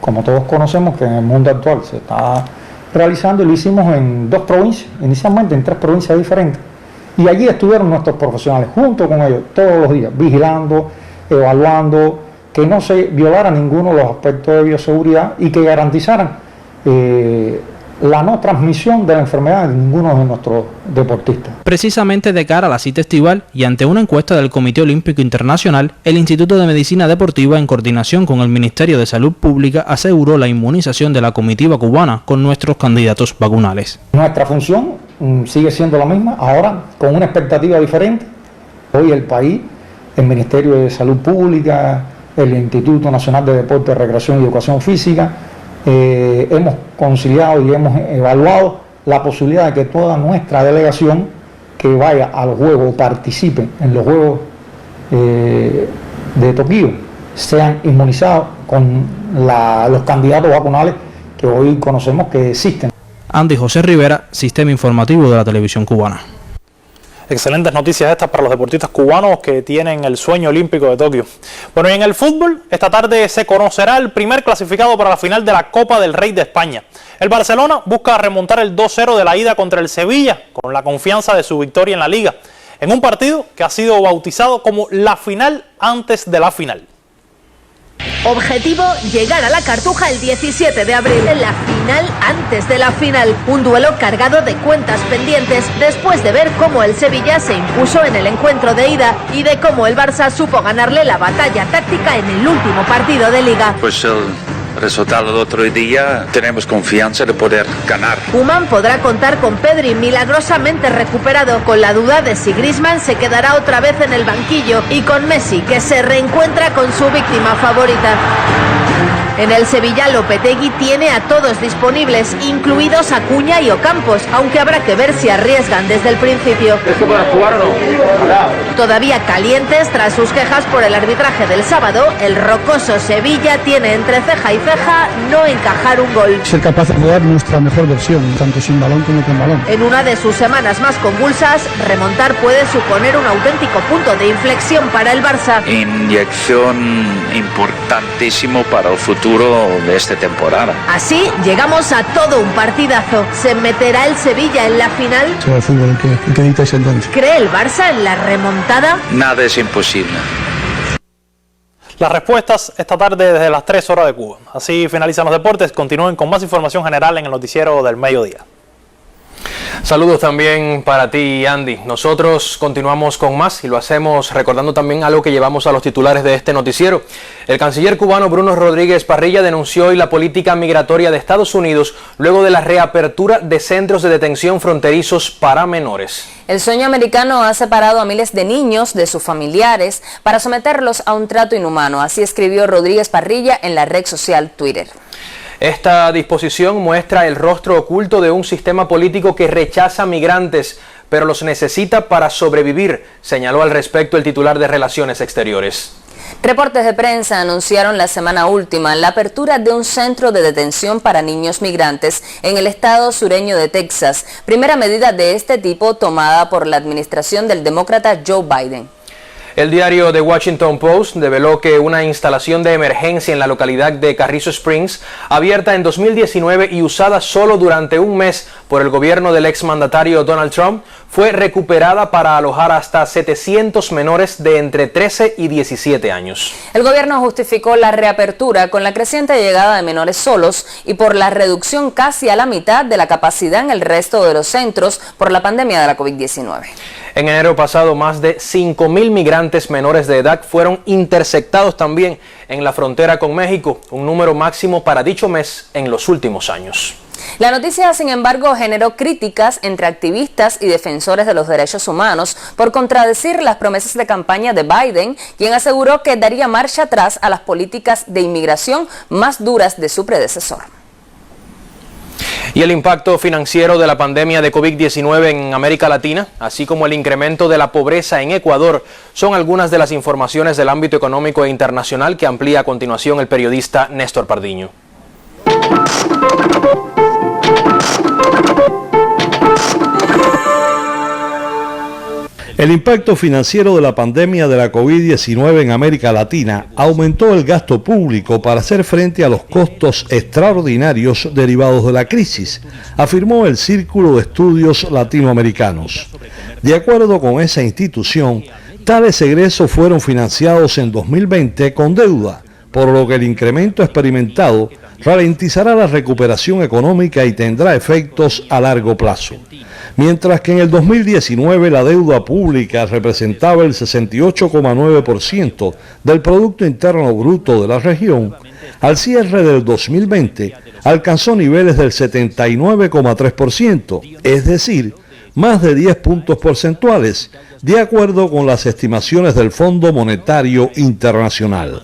como todos conocemos que en el mundo actual se está realizando, y lo hicimos en 2 provincias, inicialmente en 3 provincias diferentes. Y allí estuvieron nuestros profesionales junto con ellos todos los días, vigilando, evaluando, que no se violara ninguno de los aspectos de bioseguridad y que garantizaran la no transmisión de la enfermedad de ninguno de nuestros deportistas.
Precisamente de cara a la cita estival y ante una encuesta del Comité Olímpico Internacional, el Instituto de Medicina Deportiva, en coordinación con el Ministerio de Salud Pública, aseguró la inmunización de la comitiva cubana con nuestros candidatos vacunales.
Nuestra función sigue siendo la misma, ahora con una expectativa diferente. Hoy el país, el Ministerio de Salud Pública, el Instituto Nacional de Deporte, Recreación y Educación Física, hemos conciliado y hemos evaluado la posibilidad de que toda nuestra delegación que vaya a los Juegos o participe en los Juegos de Tokio sean inmunizados con los candidatos vacunales que hoy conocemos que existen.
Andy José Rivera, Sistema Informativo de la Televisión Cubana.
Excelentes noticias estas para los deportistas cubanos que tienen el sueño olímpico de Tokio. Bueno, y en el fútbol, esta tarde se conocerá el primer clasificado para la final de la Copa del Rey de España. El Barcelona busca remontar el 2-0 de la ida contra el Sevilla, con la confianza de su victoria en la Liga, en un partido que ha sido bautizado como la final antes de la final.
Objetivo, llegar a la Cartuja el 17 de abril, en la final antes de la final. Un duelo cargado de cuentas pendientes después de ver cómo el Sevilla se impuso en el encuentro de ida y de cómo el Barça supo ganarle la batalla táctica en el último partido de Liga.
Pues el resultado del otro día tenemos confianza de poder ganar.
Koeman podrá contar con Pedri milagrosamente recuperado, con la duda de si Griezmann se quedará otra vez en el banquillo y con Messi, que se reencuentra con su víctima favorita. En el Sevilla, Lopetegui tiene a todos disponibles, incluidos Acuña y Ocampos, aunque habrá que ver si arriesgan desde el principio.
¿Esto para jugar o no?
Todavía calientes tras sus quejas por el arbitraje del sábado, el rocoso Sevilla tiene entre ceja y ceja no encajar un gol.
Ser capaz de dar nuestra mejor versión, tanto sin balón como con balón.
En una de sus semanas más convulsas, remontar puede suponer un auténtico punto de inflexión para el Barça.
Inyección importantísimo para el futuro de esta temporada.
Así llegamos a todo un partidazo. ¿Se meterá el Sevilla en la final?
Será el fútbol el que dicta sentencia.
¿Cree el Barça en la remontada?
Nada es imposible.
Las respuestas esta tarde desde las 3 horas de Cuba. Así finalizan los deportes. Continúen con más información general en el noticiero del mediodía.
Saludos también para ti, Andy. Nosotros continuamos con más y lo hacemos recordando también algo que llevamos a los titulares de este noticiero. El canciller cubano Bruno Rodríguez Parrilla denunció hoy la política migratoria de Estados Unidos luego de la reapertura de centros de detención fronterizos para menores.
El sueño americano ha separado a miles de niños de sus familiares para someterlos a un trato inhumano. Así escribió Rodríguez Parrilla en la red social Twitter.
Esta disposición muestra el rostro oculto de un sistema político que rechaza migrantes, pero los necesita para sobrevivir, señaló al respecto el titular de Relaciones Exteriores.
Reportes de prensa anunciaron la semana última la apertura de un centro de detención para niños migrantes en el estado sureño de Texas, primera medida de este tipo tomada por la administración del demócrata Joe Biden.
El diario The Washington Post develó que una instalación de emergencia en la localidad de Carrizo Springs, abierta en 2019 y usada solo durante un mes por el gobierno del exmandatario Donald Trump, fue recuperada para alojar hasta 700 menores de entre 13 y 17 años.
El gobierno justificó la reapertura con la creciente llegada de menores solos y por la reducción casi a la mitad de la capacidad en el resto de los centros por la pandemia de la COVID-19.
En enero pasado, más de 5.000 migrantes menores de edad fueron interceptados también en la frontera con México, un número máximo para dicho mes en los últimos años.
La noticia, sin embargo, generó críticas entre activistas y defensores de los derechos humanos por contradecir las promesas de campaña de Biden, quien aseguró que daría marcha atrás a las políticas de inmigración más duras de su predecesor.
Y el impacto financiero de la pandemia de COVID-19 en América Latina, así como el incremento de la pobreza en Ecuador, son algunas de las informaciones del ámbito económico e internacional que amplía a continuación el periodista Néstor Pardiño.
El impacto financiero de la pandemia de la COVID-19 en América Latina aumentó el gasto público para hacer frente a los costos extraordinarios derivados de la crisis, afirmó el Círculo de Estudios Latinoamericanos. De acuerdo con esa institución, tales egresos fueron financiados en 2020 con deuda, por lo que el incremento experimentado ralentizará la recuperación económica y tendrá efectos a largo plazo. Mientras que en el 2019 la deuda pública representaba el 68,9% del Producto Interno Bruto de la región, al cierre del 2020 alcanzó niveles del 79,3%, es decir, más de 10 puntos porcentuales, de acuerdo con las estimaciones del Fondo Monetario Internacional.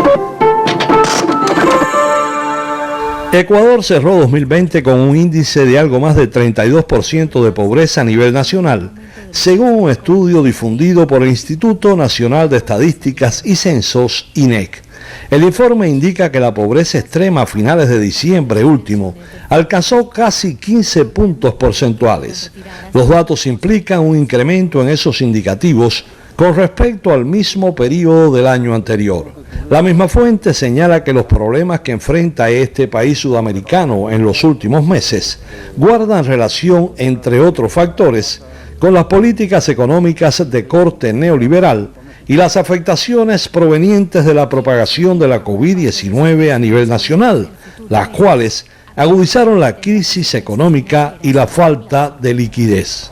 Ecuador cerró 2020 con un índice de algo más de 32% de pobreza a nivel nacional, según un estudio difundido por el Instituto Nacional de Estadísticas y Censos, INEC. El informe indica que la pobreza extrema a finales de diciembre último alcanzó casi 15 puntos porcentuales. Los datos implican un incremento en esos indicativos con respecto al mismo periodo del año anterior. La misma fuente señala que los problemas que enfrenta este país sudamericano en los últimos meses guardan relación, entre otros factores, con las políticas económicas de corte neoliberal y las afectaciones provenientes de la propagación de la COVID-19 a nivel nacional, las cuales agudizaron la crisis económica y la falta de liquidez.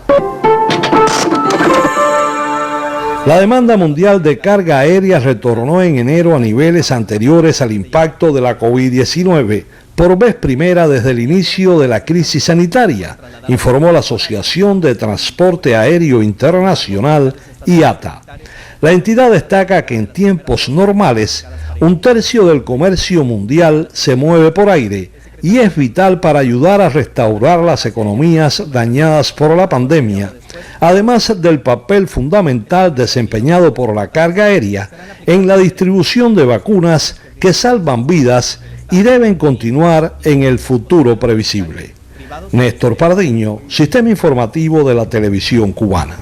La demanda mundial de carga aérea retornó en enero a niveles anteriores al impacto de la COVID-19, por vez primera desde el inicio de la crisis sanitaria, informó la Asociación de Transporte Aéreo Internacional, IATA. La entidad destaca que en tiempos normales, un tercio del comercio mundial se mueve por aire y es vital para ayudar a restaurar las economías dañadas por la pandemia, además del papel fundamental desempeñado por la carga aérea en la distribución de vacunas que salvan vidas y deben continuar en el futuro previsible. Néstor Pardiño, Sistema Informativo de la Televisión Cubana.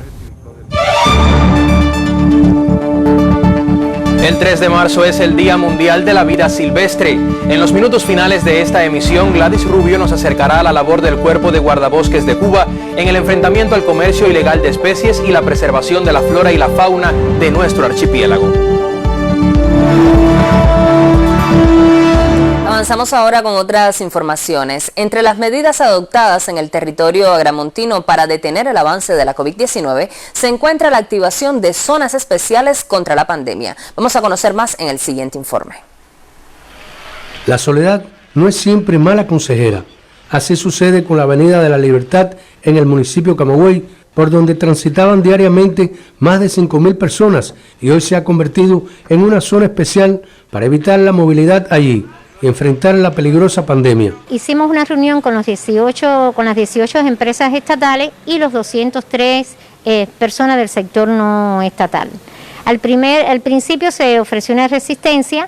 El 3 de marzo es el Día Mundial de la Vida Silvestre. En los minutos finales de esta emisión, Gladys Rubio nos acercará a la labor del Cuerpo de Guardabosques de Cuba en el enfrentamiento al comercio ilegal de especies y la preservación de la flora y la fauna de nuestro archipiélago.
Avanzamos ahora con otras informaciones. Entre las medidas adoptadas en el territorio agramontino para detener el avance de la COVID-19 se encuentra la activación de zonas especiales contra la pandemia. Vamos a conocer más en el siguiente informe.
La soledad no es siempre mala consejera. Así sucede con la Avenida de la Libertad en el municipio de Camagüey, por donde transitaban diariamente más de 5.000 personas y hoy se ha convertido en una zona especial para evitar la movilidad allí. y enfrentar la peligrosa pandemia.
Hicimos una reunión con las 18 empresas estatales y los 203 personas del sector no estatal. Al principio se ofreció una resistencia,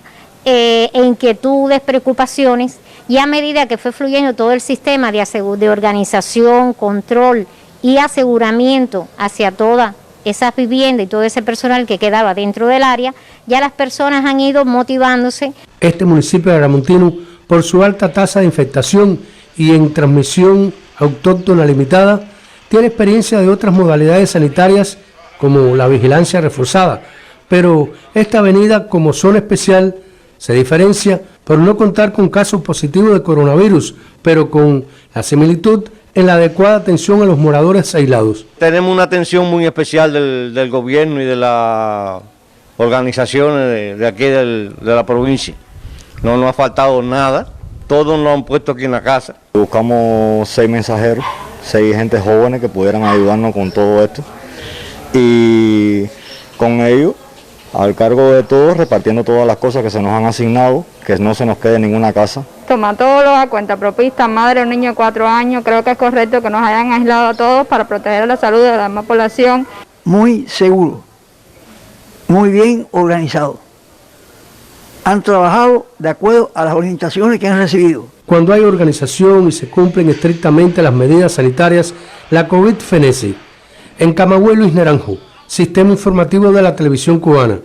inquietudes, preocupaciones, y a medida que fue fluyendo todo el sistema de organización, control y aseguramiento hacia todas esas viviendas y todo ese personal que quedaba dentro del área, ya las personas han ido motivándose.
Este municipio de Aramontino, por su alta tasa de infectación y en transmisión autóctona limitada, tiene experiencia de otras modalidades sanitarias como la vigilancia reforzada, pero esta avenida como zona especial se diferencia por no contar con casos positivos de coronavirus, pero con la similitud en la adecuada atención a los moradores aislados.
Tenemos una atención muy especial del gobierno y de las organizaciones de aquí de la provincia. No nos ha faltado nada, todos nos han puesto aquí en la casa.
Buscamos 6 mensajeros, 6 gente jóvenes que pudieran ayudarnos con todo esto y con ellos, al cargo de todos, repartiendo todas las cosas que se nos han asignado, que no se nos quede ninguna casa.
Tomatóloga, a cuenta propista, madre o niño de 4 años, creo que es correcto que nos hayan aislado a todos para proteger la salud de la demás población.
Muy seguro, muy bien organizado. Han trabajado de acuerdo a las orientaciones que han recibido.
Cuando hay organización y se cumplen estrictamente las medidas sanitarias, la COVID fenece. En Camagüey, Luis Naranjo, Sistema Informativo de la Televisión Cubana.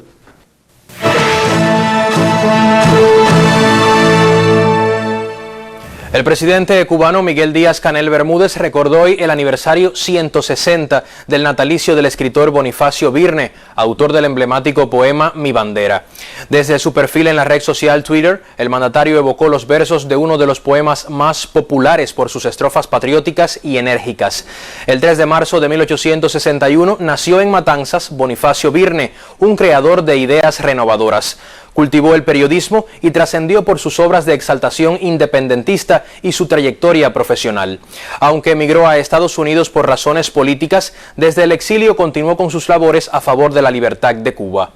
El presidente cubano Miguel Díaz-Canel Bermúdez recordó hoy el aniversario 160 del natalicio del escritor Bonifacio Birne, autor del emblemático poema Mi Bandera. Desde su perfil en la red social Twitter, el mandatario evocó los versos de uno de los poemas más populares por sus estrofas patrióticas y enérgicas. El 3 de marzo de 1861 nació en Matanzas Bonifacio Birne, un creador de ideas renovadoras. Cultivó el periodismo y trascendió por sus obras de exaltación independentista y su trayectoria profesional. Aunque emigró a Estados Unidos por razones políticas, desde el exilio continuó con sus labores a favor de la libertad de Cuba.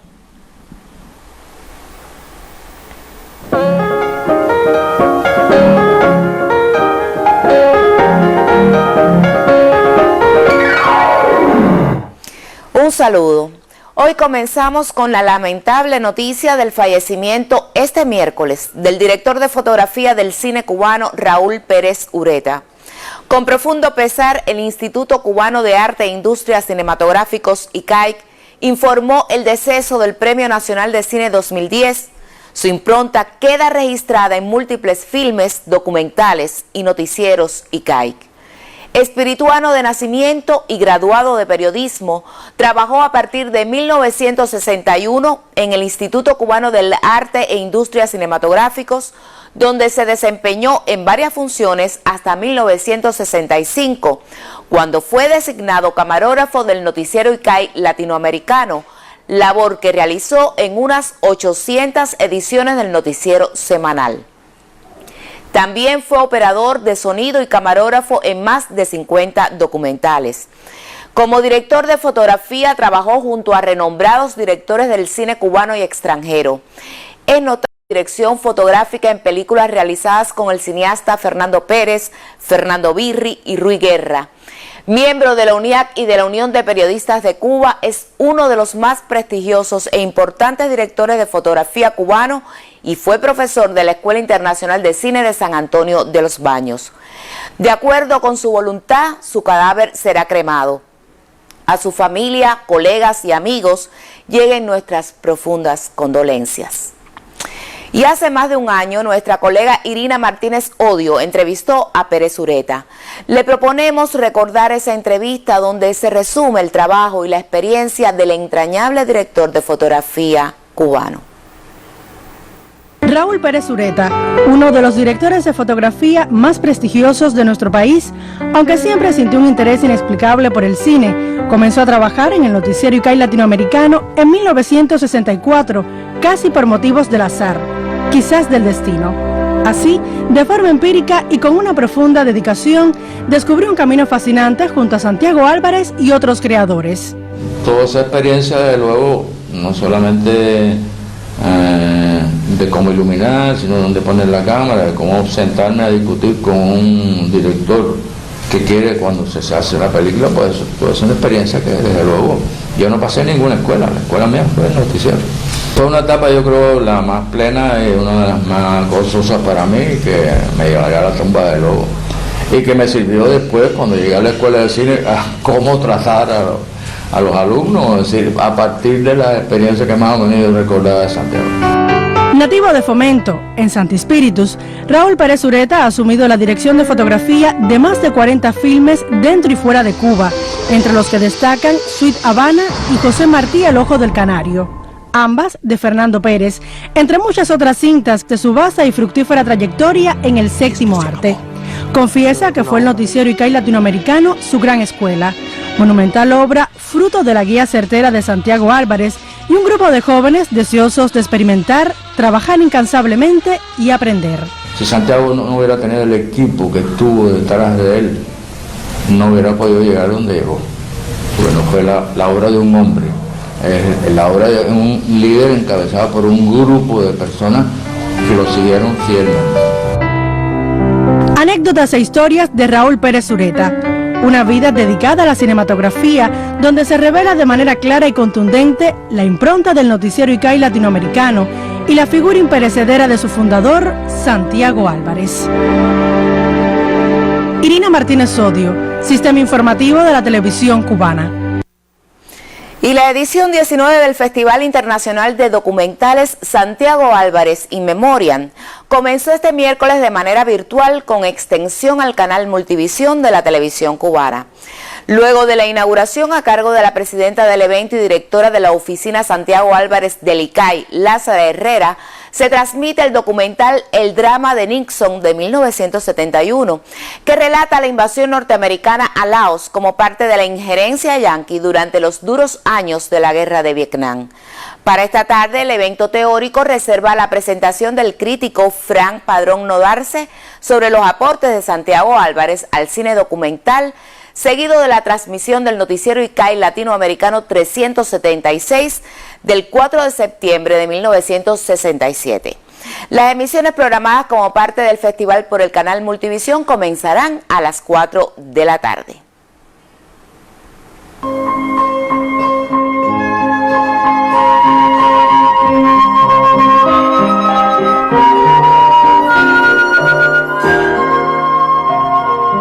Un saludo. Hoy comenzamos con la lamentable noticia del fallecimiento este miércoles del director de fotografía del cine cubano Raúl Pérez Ureta. Con profundo pesar, el Instituto Cubano de Arte e Industrias Cinematográficos, ICAIC, informó el deceso del Premio Nacional de Cine 2010. Su impronta queda registrada en múltiples filmes, documentales y noticieros ICAIC. Espirituano de nacimiento y graduado de periodismo, trabajó a partir de 1961 en el Instituto Cubano del Arte e Industrias Cinematográficos, donde se desempeñó en varias funciones hasta 1965, cuando fue designado camarógrafo del noticiero ICAIC latinoamericano, labor que realizó en unas 800 ediciones del noticiero semanal. También fue operador de sonido y camarógrafo en más de 50 documentales. Como director de fotografía trabajó junto a renombrados directores del cine cubano y extranjero. Es notable dirección fotográfica en películas realizadas con el cineasta Fernando Pérez, Fernando Birri y Ruy Guerra. Miembro de la UNIAC y de la Unión de Periodistas de Cuba, es uno de los más prestigiosos e importantes directores de fotografía cubano y fue profesor de la Escuela Internacional de Cine de San Antonio de los Baños. De acuerdo con su voluntad, su cadáver será cremado. A su familia, colegas y amigos lleguen nuestras profundas condolencias. Y hace más de un año, nuestra colega Irina Martínez Odio entrevistó a Pérez Ureta. Le proponemos recordar esa entrevista donde se resume el trabajo y la experiencia del entrañable director de fotografía cubano.
Raúl Pérez Ureta, uno de los directores de fotografía más prestigiosos de nuestro país, aunque siempre sintió un interés inexplicable por el cine, comenzó a trabajar en el noticiero ICAIC latinoamericano en 1964, casi por motivos del azar, quizás del destino. Así, de forma empírica y con una profunda dedicación, descubrió un camino fascinante junto a Santiago Álvarez y otros creadores.
Toda esa experiencia, de luego, no solamente
de cómo iluminar, sino dónde poner la cámara, de cómo sentarme a discutir con un director que quiere cuando se hace una película, pues es una experiencia que desde luego yo no pasé en ninguna escuela, la escuela mía fue el noticiero. Fue una etapa, yo creo, la más plena y una de las más gozosas para mí, que me llevaría a la tumba de lobo y que me sirvió después cuando llegué a la escuela de cine a cómo tratar a los alumnos, es decir, a partir de la experiencia que más o menos recordada de Santiago.
Nativo de Fomento, en Santi Spíritus, Raúl Pérez Ureta ha asumido la dirección de fotografía de más de 40 filmes dentro y fuera de Cuba, entre los que destacan Suite Habana y José Martí, El Ojo del Canario, ambas de Fernando Pérez, entre muchas otras cintas de su vasta y fructífera trayectoria en el séptimo arte. Confiesa que fue el noticiero ICAI latinoamericano su gran escuela, monumental obra fruto de la guía certera de Santiago Álvarez y un grupo de jóvenes deseosos de experimentar, trabajar incansablemente y aprender.
Si Santiago no hubiera tenido el equipo que tuvo detrás de él, no hubiera podido llegar donde llegó. Bueno, fue la obra de un hombre, la obra de un líder encabezado por un grupo de personas que lo siguieron fielmente.
Anécdotas e historias de Raúl Pérez Ureta. Una vida dedicada a la cinematografía, donde se revela de manera clara y contundente la impronta del noticiero ICAI latinoamericano y la figura imperecedera de su fundador, Santiago Álvarez. Irina Martínez Odio, Sistema Informativo de la Televisión Cubana.
Y la edición 19 del Festival Internacional de Documentales Santiago Álvarez In Memoriam comenzó este miércoles de manera virtual con extensión al canal Multivisión de la televisión cubana. Luego de la inauguración a cargo de la presidenta del evento y directora de la oficina Santiago Álvarez del ICAI, Lázara Herrera, se transmite el documental El drama de Nixon de 1971, que relata la invasión norteamericana a Laos como parte de la injerencia yanqui durante los duros años de la guerra de Vietnam. Para esta tarde, el evento teórico reserva la presentación del crítico Frank Padrón Nodarse sobre los aportes de Santiago Álvarez al cine documental, seguido de la transmisión del noticiero ICAI Latinoamericano 376 del 4 de septiembre de 1967. Las emisiones programadas como parte del festival por el canal Multivisión comenzarán a las 4 de la tarde.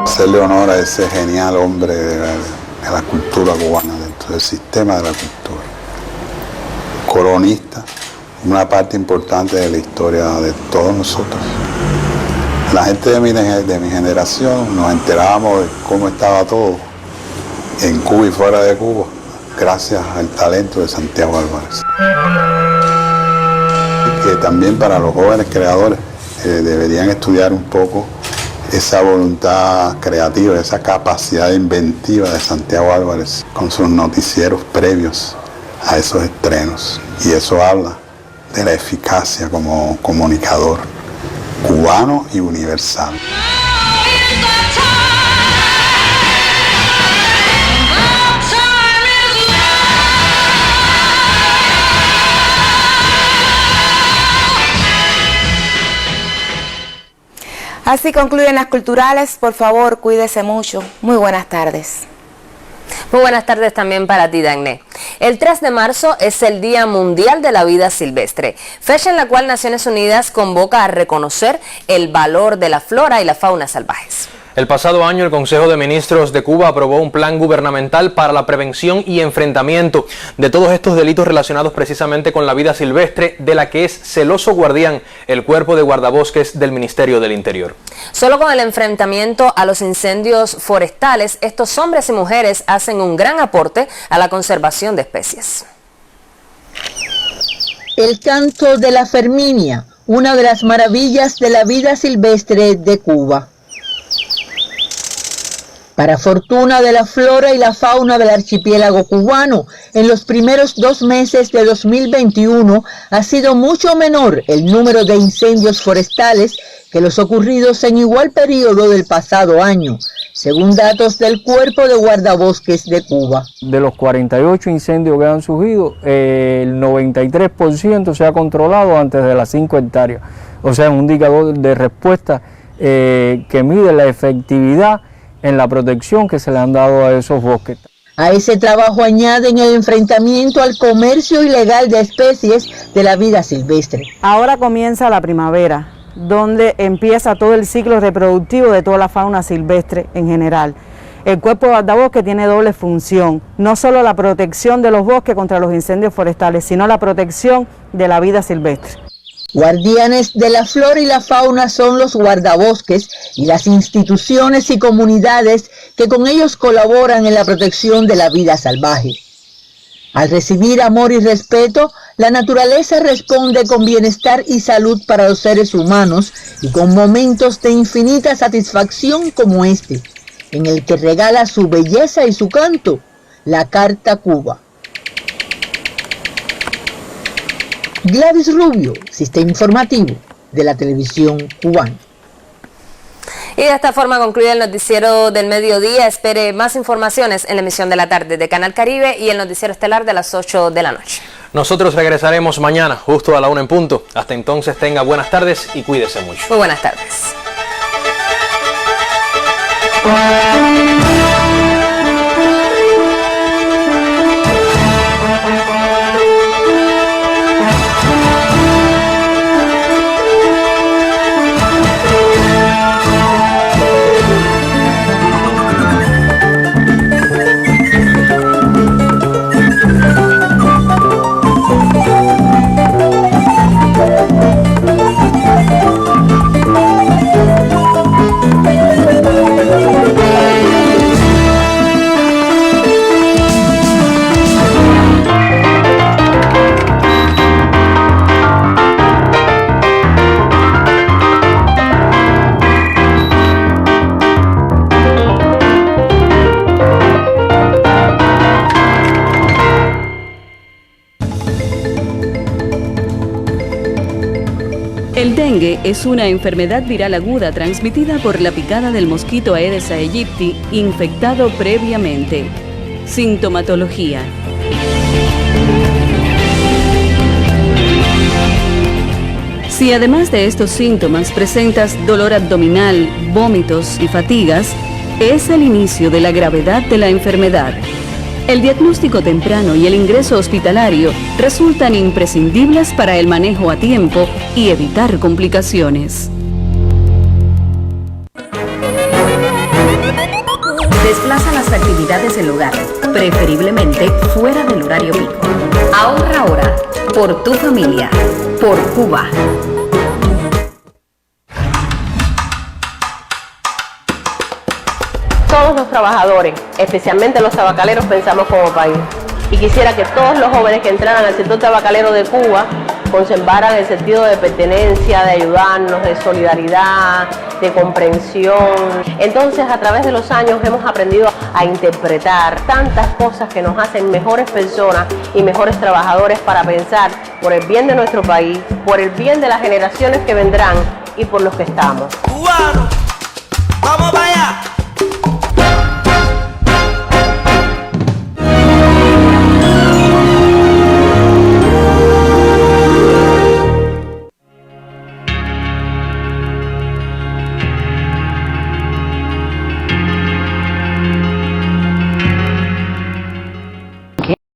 Hacerle honor a ese genial hombre de la cultura cubana, dentro del sistema de la cultura. Colonista, una parte importante de la historia de todos nosotros. La gente de mi generación nos enterábamos de cómo estaba todo en Cuba y fuera de Cuba, gracias al talento de Santiago Álvarez. Y que también para los jóvenes creadores deberían estudiar un poco esa voluntad creativa, esa capacidad inventiva de Santiago Álvarez con sus noticieros previos a esos estrenos. Y eso habla de la eficacia como comunicador cubano y universal.
Así concluyen las culturales. Por favor, cuídese mucho. Muy buenas tardes.
Muy buenas tardes también para ti, Dagné. El 3 de marzo es el Día Mundial de la Vida Silvestre, fecha en la cual Naciones Unidas convoca a reconocer el valor de la flora y la fauna salvajes.
El pasado año el Consejo de Ministros de Cuba aprobó un plan gubernamental para la prevención y enfrentamiento de todos estos delitos relacionados precisamente con la vida silvestre, de la que es celoso guardián el Cuerpo de Guardabosques del Ministerio del Interior.
Solo con el enfrentamiento a los incendios forestales, estos hombres y mujeres hacen un gran aporte a la conservación de especies.
El canto de la Ferminia, una de las maravillas de la vida silvestre de Cuba. Para fortuna de la flora y la fauna del archipiélago cubano, en los primeros 2 meses de 2021 ha sido mucho menor el número de incendios forestales que los ocurridos en igual periodo del pasado año, según datos del Cuerpo de Guardabosques de Cuba.
De los 48 incendios que han surgido, el 93% se ha controlado antes de las 5 hectáreas. O sea, un indicador de respuesta que mide la efectividad en la protección que se le han dado a esos bosques.
A ese trabajo añaden el enfrentamiento al comercio ilegal de especies de la vida silvestre.
Ahora comienza la primavera, donde empieza todo el ciclo reproductivo de toda la fauna silvestre en general. El Cuerpo de Guardabosques tiene doble función, no solo la protección de los bosques contra los incendios forestales, sino la protección de la vida silvestre.
Guardianes de la flora y la fauna son los guardabosques y las instituciones y comunidades que con ellos colaboran en la protección de la vida salvaje. Al recibir amor y respeto, la naturaleza responde con bienestar y salud para los seres humanos y con momentos de infinita satisfacción como este, en el que regala su belleza y su canto, la Carta Cuba. Gladys Rubio, Sistema Informativo de la Televisión Cubana.
Y de esta forma concluye el noticiero del mediodía. Espere más informaciones en la emisión de la tarde de Canal Caribe y el noticiero estelar de las 8 de la noche.
Nosotros regresaremos mañana, justo a la 1 en punto. Hasta entonces tenga buenas tardes y cuídese mucho.
Muy buenas tardes.
El dengue es una enfermedad viral aguda transmitida por la picada del mosquito Aedes aegypti infectado previamente. Sintomatología. Si además de estos síntomas presentas dolor abdominal, vómitos y fatigas, es el inicio de la gravedad de la enfermedad. El diagnóstico temprano y el ingreso hospitalario resultan imprescindibles para el manejo a tiempo y evitar complicaciones.
Desplaza las actividades del hogar, preferiblemente fuera del horario pico. Ahorra ahora, por tu familia, por Cuba.
Todos los trabajadores, especialmente los tabacaleros, pensamos como país. Y quisiera que todos los jóvenes que entraran al sector tabacalero de Cuba conservaran el sentido de pertenencia, de ayudarnos, de solidaridad, de comprensión. Entonces, a través de los años hemos aprendido a interpretar tantas cosas que nos hacen mejores personas y mejores trabajadores para pensar por el bien de nuestro país, por el bien de las generaciones que vendrán y por los que estamos.
Cubano, vamos para allá.